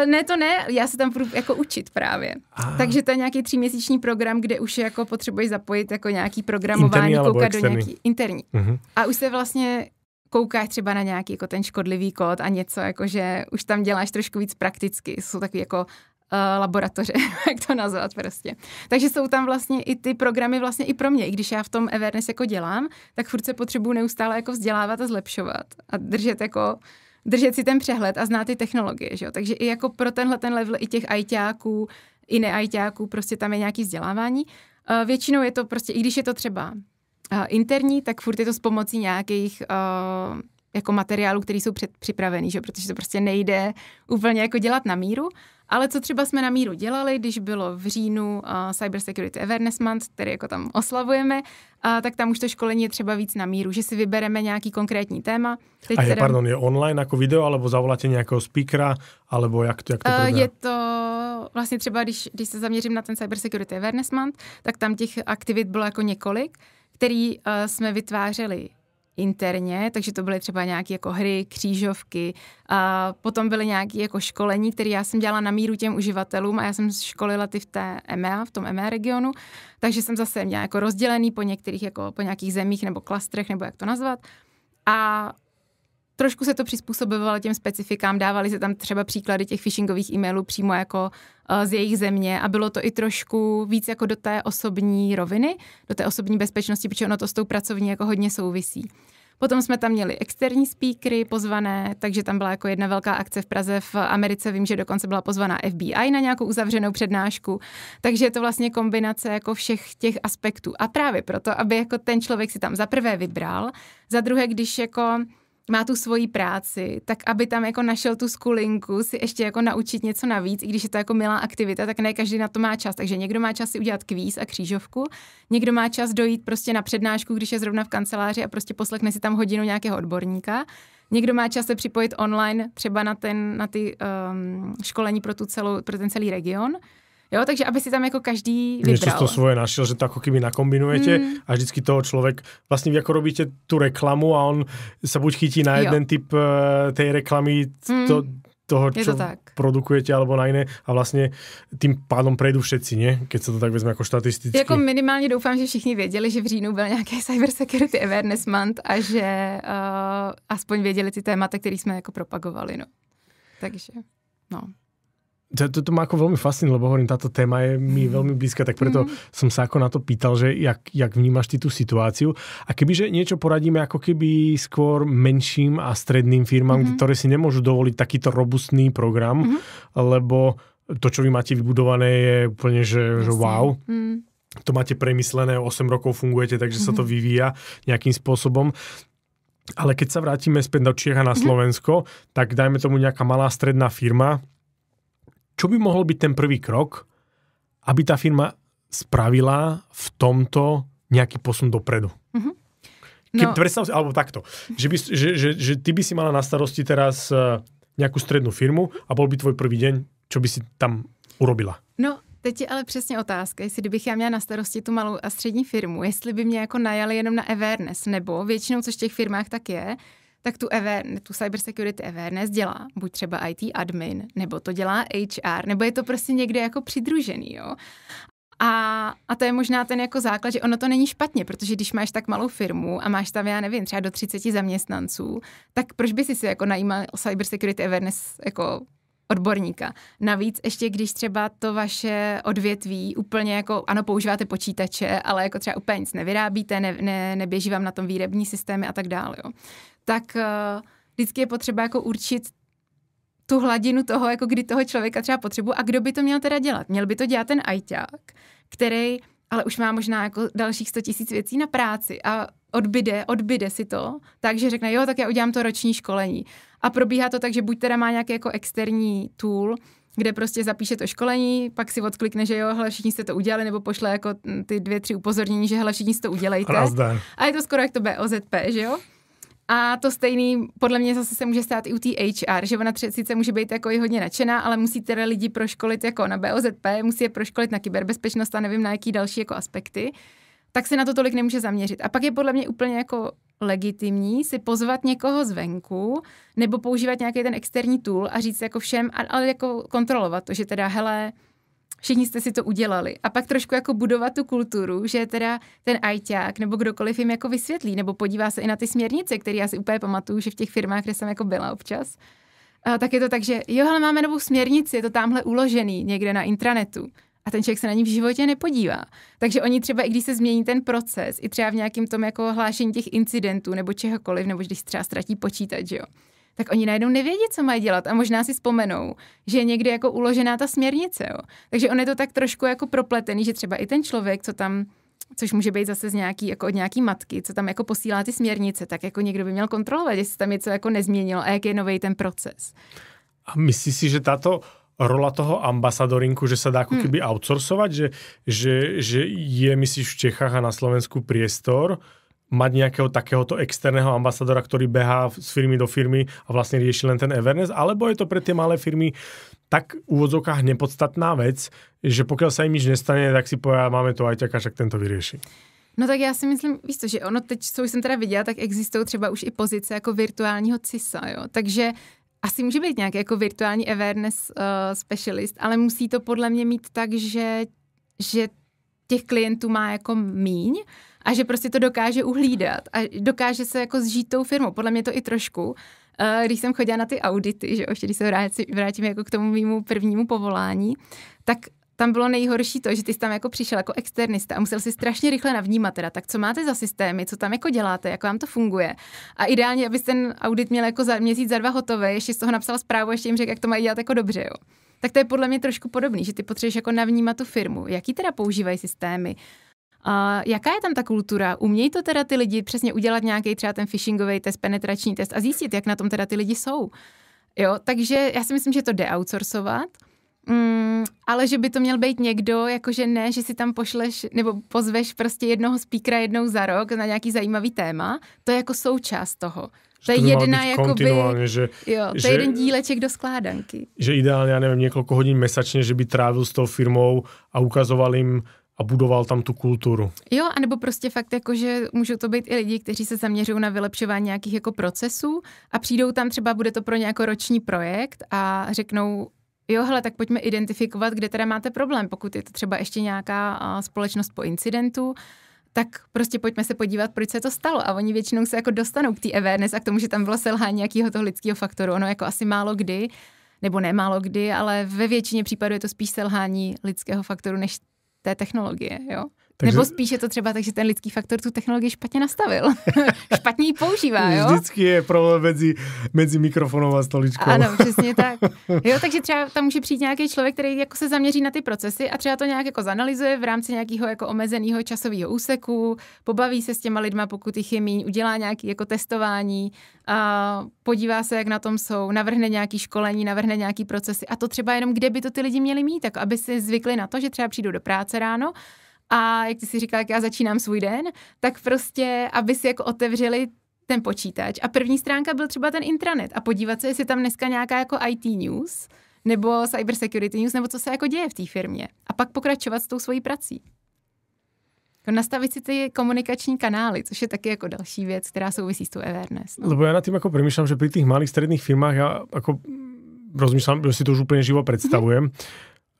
S3: Ne, to ne, já se tam budu jako učit právě. Takže to je nějaký 3měsíční program, kde už jako potřebuješ zapojit jako nějaký programování, koukat do nějaký interní. A už se vlastně koukáš třeba na nějaký jako ten škodlivý kód a něco, jakože už tam děláš trošku víc prakticky. Jsou takový jako laboratoře, jak to nazvat prostě. Takže jsou tam vlastně i ty programy vlastně i pro mě. I když já v tom awareness jako dělám, tak furt se potřebuji neustále jako vzdělávat a zlepšovat a držet si ten přehled a znát ty technologie, že jo. Takže i jako pro ten level i těch ajťáků, i neajťáků, prostě tam je nějaký vzdělávání. Většinou je to prostě, i když je to třeba interní, tak furt je to s pomocí nějakých jako materiálů, které jsou připravený, že? Protože to prostě nejde úplně jako dělat na míru. Ale co třeba jsme na míru dělali, když bylo v říjnu Cyber Security Awareness Month, který jako tam oslavujeme, tak tam už to školení je třeba víc na míru, že si vybereme nějaký konkrétní téma.
S2: Teď je online jako video, alebo zavoláte nějakého speakera, alebo jak to probíhá?
S3: Je to vlastně třeba, když se zaměřím na ten Cyber Security Awareness Month, tak tam těch aktivit bylo jako několik, který jsme vytvářeli interně, takže to byly třeba nějaké jako hry, křížovky, a potom byly nějaké jako školení, které já jsem dělala na míru těm uživatelům a já jsem školila ty v tom EMEA regionu, takže jsem zase měla jako rozdělený po některých jako po nějakých zemích nebo klastrech, nebo jak to nazvat. A trošku se to přizpůsobovalo těm specifikám, dávali se tam třeba příklady těch phishingových e-mailů přímo jako z jejich země a bylo to i trošku víc jako do té osobní roviny, do té osobní bezpečnosti, protože ono to s tou pracovní jako hodně souvisí. Potom jsme tam měli externí speakery pozvané, takže tam byla jako jedna velká akce v Praze, v Americe vím, že dokonce byla pozvaná FBI na nějakou uzavřenou přednášku, takže je to vlastně kombinace jako všech těch aspektů. A právě proto, aby jako ten člověk si tam za prvé vybral, za druhé, když jako má tu svoji práci, tak aby tam jako našel tu skulinku si ještě jako naučit něco navíc, i když je to jako milá aktivita, tak ne každý na to má čas. Takže někdo má čas si udělat kvíz a křížovku, někdo má čas dojít prostě na přednášku, když je zrovna v kanceláři a prostě poslechne si tam hodinu nějakého odborníka. Někdo má čas se připojit online třeba na ty školení pro ten celý region. Jo, takže aby si tam jako každý vybral.
S2: Niečo to svoje našiel, že to ako keby nakombinujete a vždycky toho človek, vlastne vy ako robíte tú reklamu a on sa buď chytí na jeden typ tej reklamy toho, čo produkujete, alebo na iné a vlastne tým pádom prejdú všetci, nie? Keď sa to tak vezme ako štatisticky.
S3: Jako minimálně doufám, že všichni věděli, že v říjnu byl nějaký Cyber Security Awareness Month a že aspoň věděli ty témata, které jsme jako propagovali, no. Takže, no.
S2: To ma ako veľmi fascinuje, lebo hovorím, táto téma je mi veľmi blízka, tak preto som sa ako na to pýtal, že jak vnímaš ty tú situáciu. A kebyže niečo poradíme ako keby skôr menším a stredným firmám, ktoré si nemôžu dovoliť takýto robustný program, lebo to, čo vy máte vybudované, je úplne, že wow. To máte premyslené, 8 rokov fungujete, takže sa to vyvíja nejakým spôsobom. Ale keď sa vrátime späť do Čiech a na Slovensko, tak dajme tomu nejaká malá stredná firma. Čo by mohol byť ten prvý krok, aby tá firma spravila v tomto nejaký posun dopredu? Predstav si, alebo takto, že ty by si mala na starosti teraz nejakú strednú firmu a bol by tvoj prvý deň, čo by si tam urobila?
S3: No, teď je ale přesně otázka, jestli kdybych já měla na starosti tu malou a střední firmu, jestli by mě jako najali jenom na awareness, nebo většinou, což v těch firmách tak je, tak tu Cyber Security Awareness dělá buď třeba IT admin, nebo to dělá HR, nebo je to prostě někde jako přidružený, jo. A to je možná ten jako základ, že ono to není špatně, protože když máš tak malou firmu a máš tam, já nevím, třeba do 30 zaměstnanců, tak proč by si jako najímal Cyber Security Awareness jako odborníka. Navíc ještě když třeba to vaše odvětví úplně jako, ano, používáte počítače, ale jako třeba úplně nic nevyrábíte, neběží vám na tom výrobní systémy a tak dále, jo. Tak vždycky je potřeba jako určit tu hladinu toho, jako kdy toho člověka třeba potřebuji a kdo by to měl teda dělat. Měl by to dělat ten ajťák, který ale už má možná jako dalších 100 000 věcí na práci a odbyde si to, takže řekne, jo, tak já udělám to roční školení. A probíhá to tak, že buď teda má nějaký jako externí tool, kde prostě zapíše to školení, pak si odklikne, že jo, hele, všichni jste to udělali, nebo pošle jako ty 2-3 upozornění, že hele, všichni si to udělejte. A je to skoro jak to BOZP, že jo? A to stejný, podle mě zase se může stát i u té HR, že ona sice může být jako i hodně nadšená, ale musí teda lidi proškolit jako na BOZP, musí je proškolit na kyberbezpečnost a nevím na jaký další jako aspekty, tak se na to tolik nemůže zaměřit. A pak je podle mě úplně jako legitimní si pozvat někoho zvenku nebo používat nějaký ten externí tool a říct jako všem, ale jako kontrolovat to, že teda hele, všichni jste si to udělali. A pak trošku jako budovat tu kulturu, že teda ten ajťák nebo kdokoliv jim jako vysvětlí, nebo podívá se i na ty směrnice, které já si úplně pamatuju, že v těch firmách, kde jsem jako byla občas, tak je to tak, že jo, ale máme novou směrnici, je to tamhle uložený někde na intranetu. A ten člověk se na ní v životě nepodívá. Takže oni třeba, i když se změní ten proces, i třeba v nějakém tom jako hlášení těch incidentů nebo čehokoliv, nebo když třeba ztratí počítač, jo, tak oni najednou nevědí, co mají dělat a možná si vzpomenou, že je někde jako uložená ta směrnice, jo. Takže on je to tak trošku jako propletený, že třeba i ten člověk, co tam což může být zase z nějaký, jako od nějaký matky, co tam jako posílá ty směrnice, tak jako někdo by měl kontrolovat, jestli tam něco jako nezměnilo a jak je novej ten proces.
S2: A myslíš si, že táto rola toho ambasadorinku, že sa dá ako keby outsourcovať, že je, myslíš, v Čechách a na Slovensku priestor mať nejakého takéhoto externého ambasadora, ktorý behá z firmy do firmy a vlastne rieši len ten awareness, alebo je to pre tie malé firmy tak v úvodzovkách nepodstatná vec, že pokiaľ sa im nič nestane, tak si povedá, máme tu ajťaka, však ten to vyrieši.
S3: No tak já si myslím, víš co, že ono teď, co už jsem teda viděla, tak existují třeba už i pozice jako virtuálního CISA, jo, takže asi může být nějaký jako virtuální awareness specialist, ale musí to podle mě mít tak, že těch klientů má jako míň a že prostě to dokáže uhlídat a dokáže se jako zžít tou firmou. Podle mě to i trošku, když jsem chodila na ty audity, že ještě když se vrátím jako k tomu mému prvnímu povolání, tak tam bylo nejhorší to, že ty jsi tam jako přišel jako externista a musel si strašně rychle navnímat teda, tak co máte za systémy, co tam jako děláte, jak vám to funguje. A ideálně, abys ten audit měl jako za měsíc, za 2 hotové, ještě z toho napsal zprávu, ještě jim řekl, jak to mají dělat jako dobře, jo. Tak to je podle mě trošku podobný, že ty potřebuješ jako navnímat tu firmu, jaký teda používají systémy, jaká je tam ta kultura, umějí to teda ty lidi přesně udělat nějaký třeba ten phishingový test, penetrační test a zjistit, jak na tom teda ty lidi jsou. Jo, takže já si myslím, že to jde outsourcovat. Ale že by to měl být někdo, jakože ne, že si tam pošleš nebo pozveš prostě jednoho speakera jednou za rok na nějaký zajímavý téma, to je jako součást toho. To je jedna jakoby, to je jeden díleček do skládanky.
S2: Že ideálně, já nevím, několik hodin mesačně, že by trávil s tou firmou a ukazoval jim a budoval tam tu kulturu. Jo,
S3: anebo prostě fakt jako, že můžou to být i lidi, kteří se zaměřují na vylepšování nějakých jako procesů a přijdou tam třeba, bude to pro nějaký roční projekt a řeknou, jo, hele, tak pojďme identifikovat, kde teda máte problém. Pokud je to třeba ještě nějaká společnost po incidentu, tak prostě pojďme se podívat, proč se to stalo. A oni většinou se jako dostanou k té awareness a k tomu, že tam bylo selhání nějakého toho lidského faktoru. Ono jako asi málo kdy, nebo ne málo kdy, ale ve většině případů je to spíš selhání lidského faktoru než té technologie, jo. Takže... Nebo spíš je to třeba tak, že ten lidský faktor tu technologii špatně nastavil. Špatně ji používá, jo?
S2: Vždycky je problém mezi mikrofonem a stoličkou.
S3: Ano, přesně tak. Jo, takže třeba tam může přijít nějaký člověk, který jako se zaměří na ty procesy a třeba to nějak jako zanalyzuje v rámci nějakého jako omezeného časového úseku, pobaví se s těma lidma, pokud jich je míň, udělá nějaké jako testování, a podívá se, jak na tom jsou, navrhne nějaký školení, navrhne nějaký procesy a to třeba jenom, kde by to ty lidi měli mít, tak aby si zvykli na to, že třeba přijdou do práce ráno. A jak ty si říkala, jak já začínám svůj den, tak prostě, aby si jako otevřeli ten počítač. A první stránka byl třeba ten intranet a podívat se, jestli tam dneska nějaká jako IT news nebo cyber security news, nebo co se jako děje v té firmě. A pak pokračovat s tou svojí prací. Nastavit si ty komunikační kanály, což je taky jako další věc, která souvisí s tou awareness. No.
S2: Lebo ja nad tým ako premýšľam, že pri tých malých stredných firmách ja ako rozmýšľam, že si to už úplne živo predstavujem.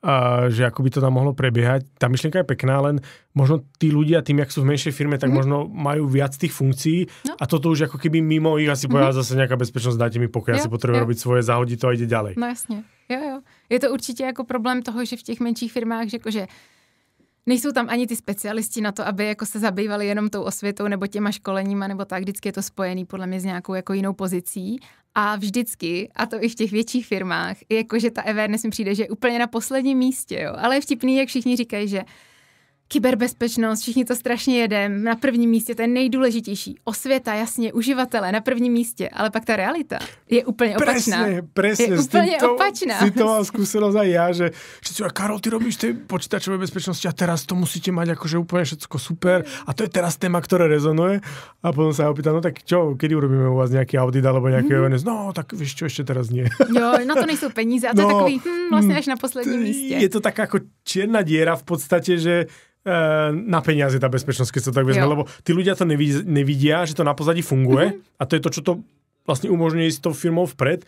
S2: A že ako by to tam mohlo prebiehať. Tá myšlienka je pekná, len možno tí ľudia tým, jak sú v menšej firme, tak možno majú viac tých funkcií a toto už ako keby mimo ich asi povedá zase nejaká bezpečnosť, dajte mi pokoj, ja si potrebujem robiť svoje, zahodí to a ide ďalej.
S3: No jasně, jo. Je to určitě jako problém toho, že v těch menších firmách, že nejsou tam ani ty specialisti na to, aby jako se zabývali jenom tou osvětou nebo těma školeníma nebo tak, vždycky je to spojený podle mě s nějakou jako jinou pozicí. A vždycky, a to i v těch větších firmách, jakože ta awareness mi přijde, že je úplně na posledním místě, jo. Ale je vtipný, jak všichni říkají, že kyberbezpečnost, všichni to strašně jedem, na prvním místě, to je nejdůležitější. Osvěta, jasně, uživatelé na prvním místě, ale pak ta realita je úplně opačná.
S2: Presne.
S3: Je úplně opačná.
S2: Si to mám skúsenosť aj ja, že Karol, ty robíš tej počítačovej bezpečnosti a teraz to musíte mať akože úplne všetko super a to je teraz téma, ktoré rezonuje a potom sa ja opýtam, no tak čo, kedy urobíme u vás nejaký audit alebo nejaký awareness? No, tak vieš čo, ešte teraz nie.
S3: Jo, na to nejsou peníze a to je takový vlastne až na posledním místě.
S2: Je to taká ako čierna diera v podstate, že na peniaze tá bezpečnosť, keď sa tak vezme, lebo tí ľudia to nevidia, že to na pozadí funguje a to je to, čo to vlastne umožňuje ísť s tou firmou vpred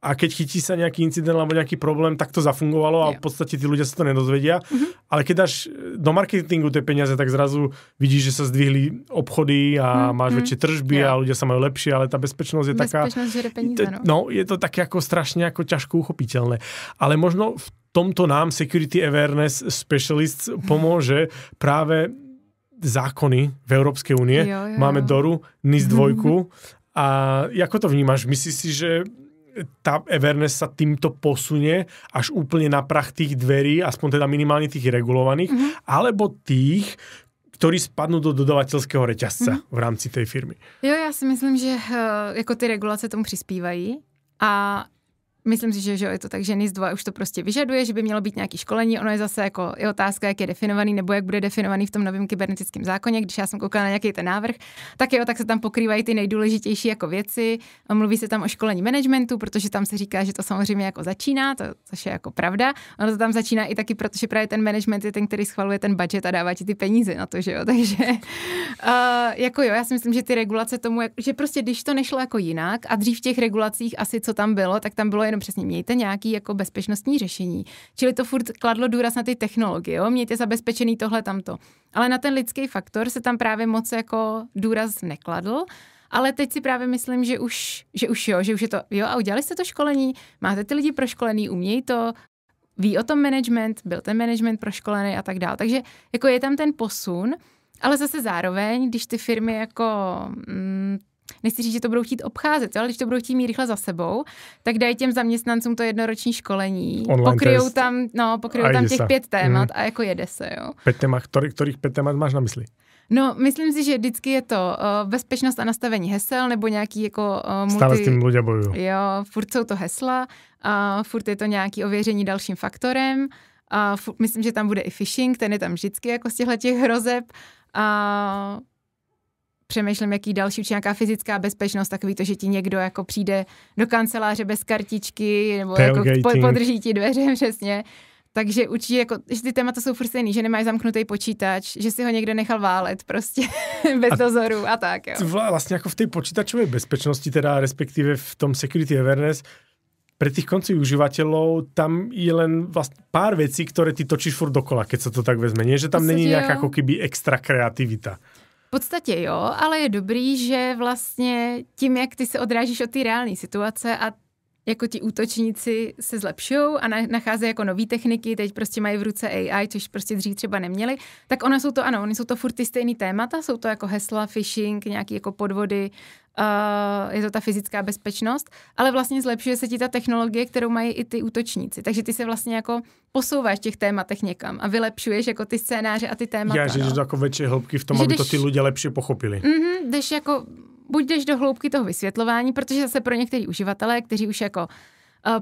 S2: a keď chytí sa nejaký incident alebo nejaký problém, tak to zafungovalo a v podstate tí ľudia sa to nedozvedia. Ale keď dáš do marketingu tie peniaze, tak zrazu vidíš, že sa zdvihli obchody a máš väčšie tržby a ľudia sa majú lepšie, ale tá bezpečnosť je taká...
S3: Bezpečnosť žere peníze,
S2: no. Je to také ako strašne ako ťažko uchopiteľné. Ale možno v tomto nám Security Awareness Specialists pomôže práve zákony v Európskej únie. Máme DORu, NIS 2 a ako to vnímaš? Myslíš si, že tá awareness sa týmto posunie až úplne na prach tých dverí, aspoň teda minimálne tých regulovaných, alebo tých, ktorí spadnú do dodavateľského reťazca v rámci tej firmy.
S3: Jo, já si myslím, že jako ty regulace tomu přispívají a myslím si, že je to tak, že NIS 2 už to prostě vyžaduje, že by mělo být nějaký školení. Ono je zase jako je otázka, jak je definovaný nebo jak bude definovaný v tom novém kybernetickém zákoně. Když já jsem koukala na nějaký ten návrh, tak jo, tak se tam pokrývají ty nejdůležitější jako věci. Mluví se tam o školení managementu, protože tam se říká, že to samozřejmě jako začíná, což je jako pravda. Ono to tam začíná i taky, protože právě ten management je ten, který schvaluje ten budget a dává ti ty peníze na to, že jo. Takže jako jo, já si myslím, že ty regulace tomu, že prostě když to nešlo jako jinak a dřív v těch regulacích asi co tam bylo, tak tam bylo jenom přesně mějte nějaký jako bezpečnostní řešení. Čili to furt kladlo důraz na ty technologie, jo? Mějte zabezpečený tohle tamto. Ale na ten lidský faktor se tam právě moc jako důraz nekladl. Ale teď si právě myslím, že už je to, jo, a udělali jste to školení, máte ty lidi proškolený, umějí to, ví o tom management, byl ten management proškolený a tak dále. Takže jako je tam ten posun, ale zase zároveň, když ty firmy jako nechci říct, že to budou chtít obcházet, ale když to budou chtít mít rychle za sebou, tak dají těm zaměstnancům to jednoroční školení. Pokryjou tam těch 5 témat a jako jede se, jo.
S2: 5 témat, ktorých 5 témat máš na mysli?
S3: No, myslím si, že vždycky je to bezpečnost a nastavení hesel, nebo nějaký jako
S2: Stále s tím ľudia bojujú.
S3: Jo, furt jsou to hesla, furt je to nějaký ověření dalším faktorem, myslím, že tam bude i phishing, ten je tam vždycky jako z těch hrozeb přemýšlím, jaký další, určitě nějaká fyzická bezpečnost, takový to, že ti někdo jako přijde do kanceláře bez kartičky, nebo jako podrží ti dveře, přesně. Takže určitě jako, že ty témata jsou furt stejný, že nemáš zamknutý počítač, že si ho někdo nechal válet prostě bez dozoru a tak, jo.
S2: Vlastne ako v tej počítačovej bezpečnosti, teda respektíve v tom security awareness, pre tých koncových užívateľov tam je len vlastne pár vecí, ktoré ty točíš furt dokola, keď sa to tak vezme. Nie, že tam není nejaká ako keby extra kreativita.
S3: V podstatě jo, ale je dobrý, že vlastně tím, jak ty se odrážíš od té reálné situace a jako ti útočníci se zlepšují a nacházejí jako nový techniky, teď prostě mají v ruce AI, což prostě dřív třeba neměli, tak oni jsou to furt ty stejný témata, jsou to jako hesla, phishing, nějaký jako podvody, je to ta fyzická bezpečnost, ale vlastně zlepšuje se ti ta technologie, kterou mají i ty útočníci. Takže ty se vlastně jako posouváš v těch tématech někam a vylepšuješ jako ty scénáře a ty témata.
S2: Ja, že jdeš do jako väčšej hĺbky v tom, aby to ty ľudia lepšie pochopili.
S3: Jdeš do hloubky toho vysvětlování, protože zase pro některý uživatelé, kteří už jako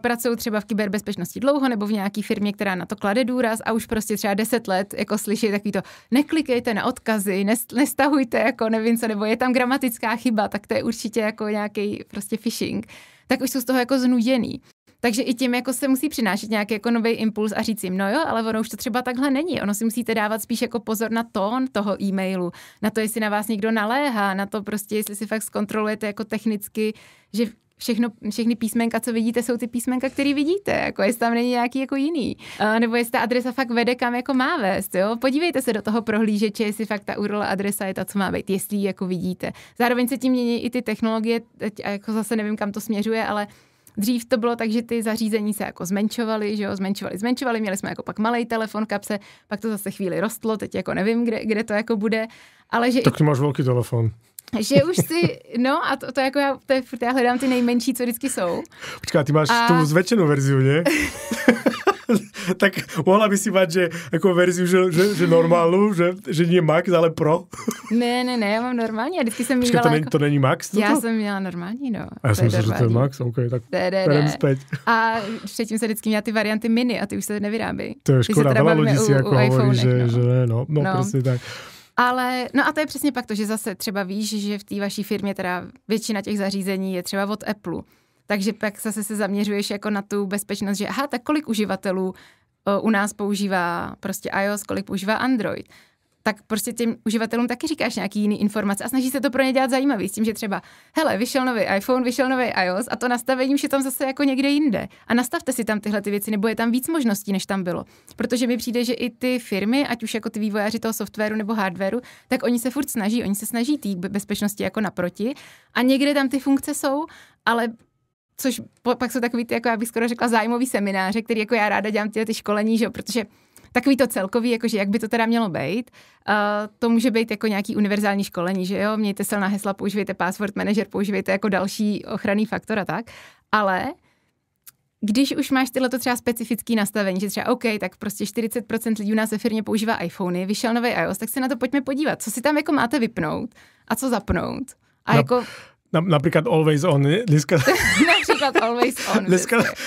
S3: pracují třeba v kyberbezpečnosti dlouho nebo v nějaký firmě, která na to klade důraz a už prostě třeba 10 let jako slyší takový to, neklikejte na odkazy, nestahujte jako nevím co, nebo je tam gramatická chyba, tak to je určitě jako nějaký prostě phishing, tak už jsou z toho jako znuděný. Takže i tím jako se musí přinášet nějaký jako nový impuls a říct jim, no jo, ale ono už to třeba takhle není. Ono si musíte dávat spíš jako pozor na tón toho e-mailu, na to, jestli na vás někdo naléhá, na to prostě, jestli si fakt zkontrolujete jako technicky, že všechny písmenka, co vidíte, jsou ty písmenka, které vidíte, jako jestli tam není nějaký jako jiný. Nebo jestli ta adresa fakt vede, kam jako má vést, jo? Podívejte se do toho prohlížeče, jestli fakt ta URL adresa je ta, co má být, jestli ji jako vidíte. Zároveň se tím mění i ty technologie, teď jako zase nevím, kam to směřuje, ale dřív to bylo tak, že ty zařízení se jako zmenšovaly, že jo, zmenšovaly, měli jsme jako pak malej telefon v kapse, pak to zase chvíli rostlo, teď jako nevím, kde to jako bude, ale že...
S2: Tak ty máš velký telefon.
S3: Že už si, no a to jako já hledám ty nejmenší, co vždycky jsou.
S2: Počká, ty máš tu zväčšenú verziu, nie? Tak mohla by si mať, že ako verziu, že normálnu, že nie Max, ale Pro?
S3: Ne, já mám normální. A vždycky jsem mývala
S2: Počkej, to není Max? Toto?
S3: Já jsem měla normální, no.
S2: A já jsem myslel, že to je Max, ok, tak berem zpět.
S3: A předtím se vždycky měla ty varianty mini a ty už se nevyrábějí.
S2: To je škoda, veľa ľudí si ako hovorí, že no, prostě tak.
S3: Ale, no a to je přesně pak to, že zase třeba víš, že v té vaší firmě teda většina těch zařízení je třeba od Apple. Takže pak zase se zaměřuješ jako na tu bezpečnost, že aha, tak kolik uživatelů u nás používá prostě iOS, kolik používá Android. Tak prostě těm uživatelům taky říkáš nějaký jiný informace a snaží se to pro ně dělat zajímavý s tím, že třeba, hele, vyšel nový iPhone, vyšel nový iOS a to nastavení už je tam zase jako někde jinde. A nastavte si tam tyhle ty věci, nebo je tam víc možností, než tam bylo. Protože mi přijde, že i ty firmy, ať už jako ty vývojáři toho softwaru nebo hardwaru, tak oni se furt snaží té bezpečnosti jako naproti a někde tam ty funkce jsou, ale což pak jsou takový ty, jako já bych skoro řekla, zájmový semináře, který jako já ráda dělám ty školení, že? Protože takový to celkový, jakože jak by to teda mělo být, to může být jako nějaký univerzální školení, že jo, mějte silná hesla, používejte password manager, používejte jako další ochranný faktor a tak, ale když už máš tyhle třeba specifický nastavení, že třeba OK, tak prostě 40% lidí u nás ve firmě používá iPhony, vyšel nový iOS, tak se na to pojďme podívat, co si tam jako máte vypnout a co zapnout. A jako...
S2: Napríklad Always On.
S3: Napríklad Always On.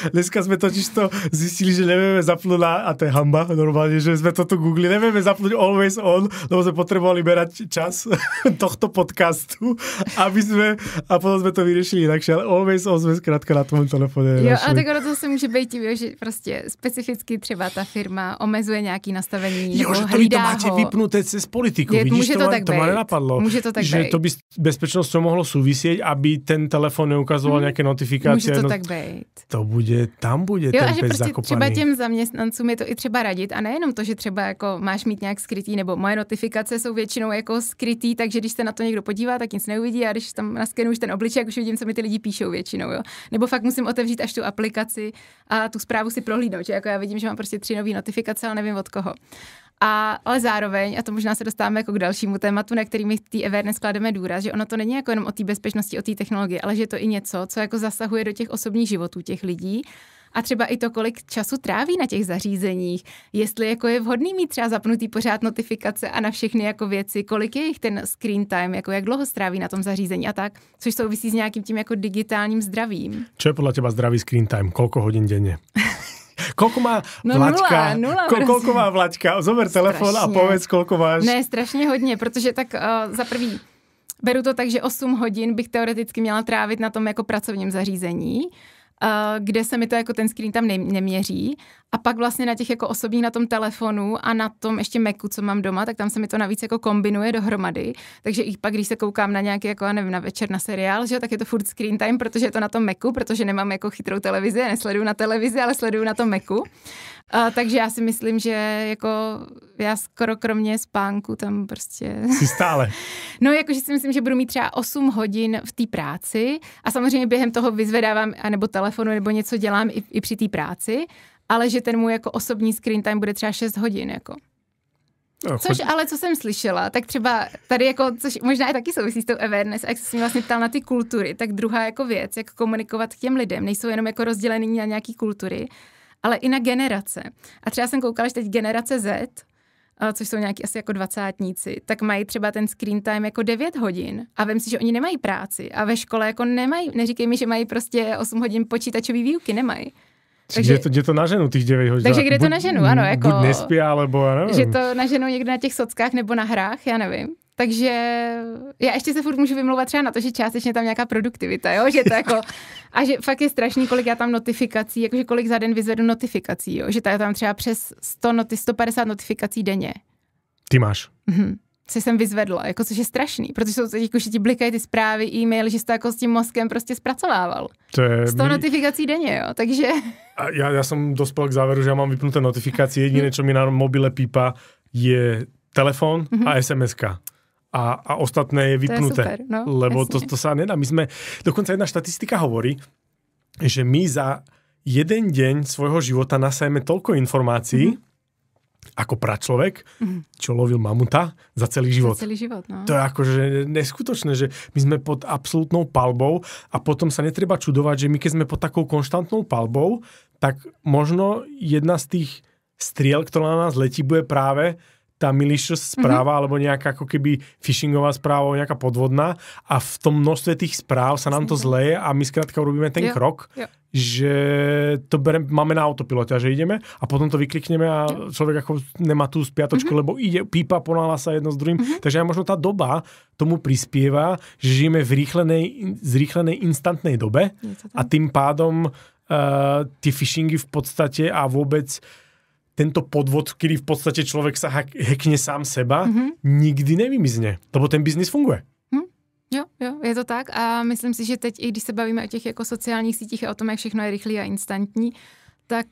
S2: Dneska sme totiž to zistili, že nevieme zapnúť a to je hamba normálne, že sme to tu googlili, nevieme zapnúť Always On, lebo sme potrebovali berať čas tohto podcastu, aby sme, a potom sme to vyriešili inakšie, ale Always On sme zkrátka na tom telefóne.
S3: Jo, a tak ono to se může být tím, že prostě specificky třeba ta firma omezuje nějaký nastavení,
S2: jo,
S3: nebo
S2: že to vy to máte vypnuté cez politiku.
S3: Je,
S2: vidíš,
S3: to
S2: ma nenapadlo.
S3: Může to tak
S2: že
S3: být.
S2: to by s bezpečnosťou mohlo súvisieť, aby ten telefon neukazoval nejaké notifikácie.
S3: Může to tak být.
S2: Tam bude
S3: jo,
S2: ten
S3: a že
S2: pes
S3: prostě
S2: zakopaný.
S3: třeba těm zaměstnancům je to i třeba radit a nejenom to, že třeba jako máš mít nějak skrytý, nebo moje notifikace jsou většinou jako skrytý, takže když se na to někdo podívá, tak nic neuvidí a když tam naskenuješ ten obličej, už vidím, co mi ty lidi píšou většinou, jo. Nebo fakt musím otevřít až tu aplikaci a tu zprávu si prohlídnout, že jako já vidím, že mám prostě 3 nové notifikace, ale nevím od koho. Ale zároveň, a to možná se dostáváme jako k dalšímu tématu, na který my v té awareness klademe důraz, že ono to není jako jenom o té bezpečnosti, o té technologii, ale že je to i něco, co jako zasahuje do těch osobních životů těch lidí. A třeba i to, kolik času tráví na těch zařízeních, jestli jako je vhodný mít třeba zapnutý pořád notifikace a na všechny jako věci, kolik je jich ten screen time, jako jak dlouho stráví na tom zařízení a tak, což souvisí s nějakým tím jako digitálním zdravím.
S2: Čo je podľa teba zdravý screen time? Koľko hodín denne? Koľko má Vlaďka? Koľko má Vlaďka? Zober telefon a povedz, koľko máš.
S3: Ne, strašně hodně, protože tak za prvý beru to tak, že 8 hodin bych teoreticky měla trávit na tom jako pracovním zařízení, kde se mi to jako ten screen tam neměří. A pak vlastně na těch jako osobních na tom telefonu a na tom ještě Macu, co mám doma, tak tam se mi to navíc jako kombinuje dohromady. Takže i pak, když se koukám na nějaký, jako nevím, na večer na seriál, že jo, tak je to furt screen time, protože je to na tom Macu, protože nemám jako chytrou televizi, nesleduju na televizi, ale sleduju na tom Macu. Takže já si myslím, že jako já skoro kromě spánku tam prostě...
S2: Jsi stále.
S3: No, jakože si myslím, že budu mít třeba 8 hodin v té práci a samozřejmě během toho vyzvedávám nebo telefonu nebo něco dělám i při té práci, ale že ten můj jako osobní screen time bude třeba 6 hodin, jako. Což ale, co jsem slyšela, tak třeba tady jako, což možná je taky souvisí s tou awareness, a jak se mě vlastně ptal na ty kultury, tak druhá jako věc, jak komunikovat k těm lidem, nejsou jenom jako rozdělený na nějaký kultury, ale i na generace. A třeba jsem koukala, že teď generace Z, což jsou nějaký asi jako 20-tníci, tak mají třeba ten screen time jako 9 hodin a vem si, že oni nemají práci a ve škole jako nemají, neříkej mi, že mají prostě 8 hodin počítačový výuky, nemají.
S2: Takže kde to naženu tých 9 hodín?
S3: Takže kde to naženu, ano. Jako,
S2: buď nespia, alebo ja nevím.
S3: Že to naženu někde na těch sockách nebo na hrách, já nevím. Takže já ještě se furt můžu vymlouvat třeba na to, že částečně tam nějaká produktivita, jo? Že to jako, a že fakt je strašný, kolik já tam notifikací, jakože kolik za den vyzvedu notifikací, jo? Že tam třeba přes 150 notifikací denně.
S2: Ty máš.
S3: Co jsem vyzvedla, jako což je strašný, protože jsou jako, že ti blikají ty zprávy, e-maily, že jsi to jako s tím mozkem prostě zpracovával.
S2: To je
S3: 100 notifikací denně, jo, takže...
S2: Ja som dospel k záveru, že ja mám vypnuté notifikácie, jediné, čo mi na mobile pípa, je telefón a SMS-ka. A ostatné je vypnuté.
S3: To je super, no,
S2: lebo to sa nedá. My sme, dokonca jedna štatistika hovorí, že my za jeden deň svojho života nasajeme toľko informácií, ako pračlovek, čo lovil mamuta za celý život.
S3: Za celý život, no.
S2: To je akože neskutočné, že my sme pod absolútnou palbou a potom sa netreba čudovať, že my keď sme pod takou konštantnou palbou, tak možno jedna z tých striel, ktorá na nás letí, bude práve tá malicious správa, alebo nejaká ako keby phishingová správa, nejaká podvodná a v tom množstve tých správ sa nám to zleje a my skrátka urobíme ten krok, že to máme na autopilote a že ideme a potom to vyklikneme a človek ako nemá tú spiatočku, lebo ide, pípa, ponáhla sa jedno s druhým. Takže aj možno tá doba tomu prispieva, že žijeme v zrýchlenej instantnej dobe a tým pádom tie phishingy v podstate a vôbec tento podvod, kedy v podstate človek sa hackne sám seba, nikdy nevymizne, lebo ten biznis funguje.
S3: Jo, je to tak a myslím si, že teď, i když se bavíme o těch jako sociálních sítích a o tom, jak všechno je rychlý a instantní, tak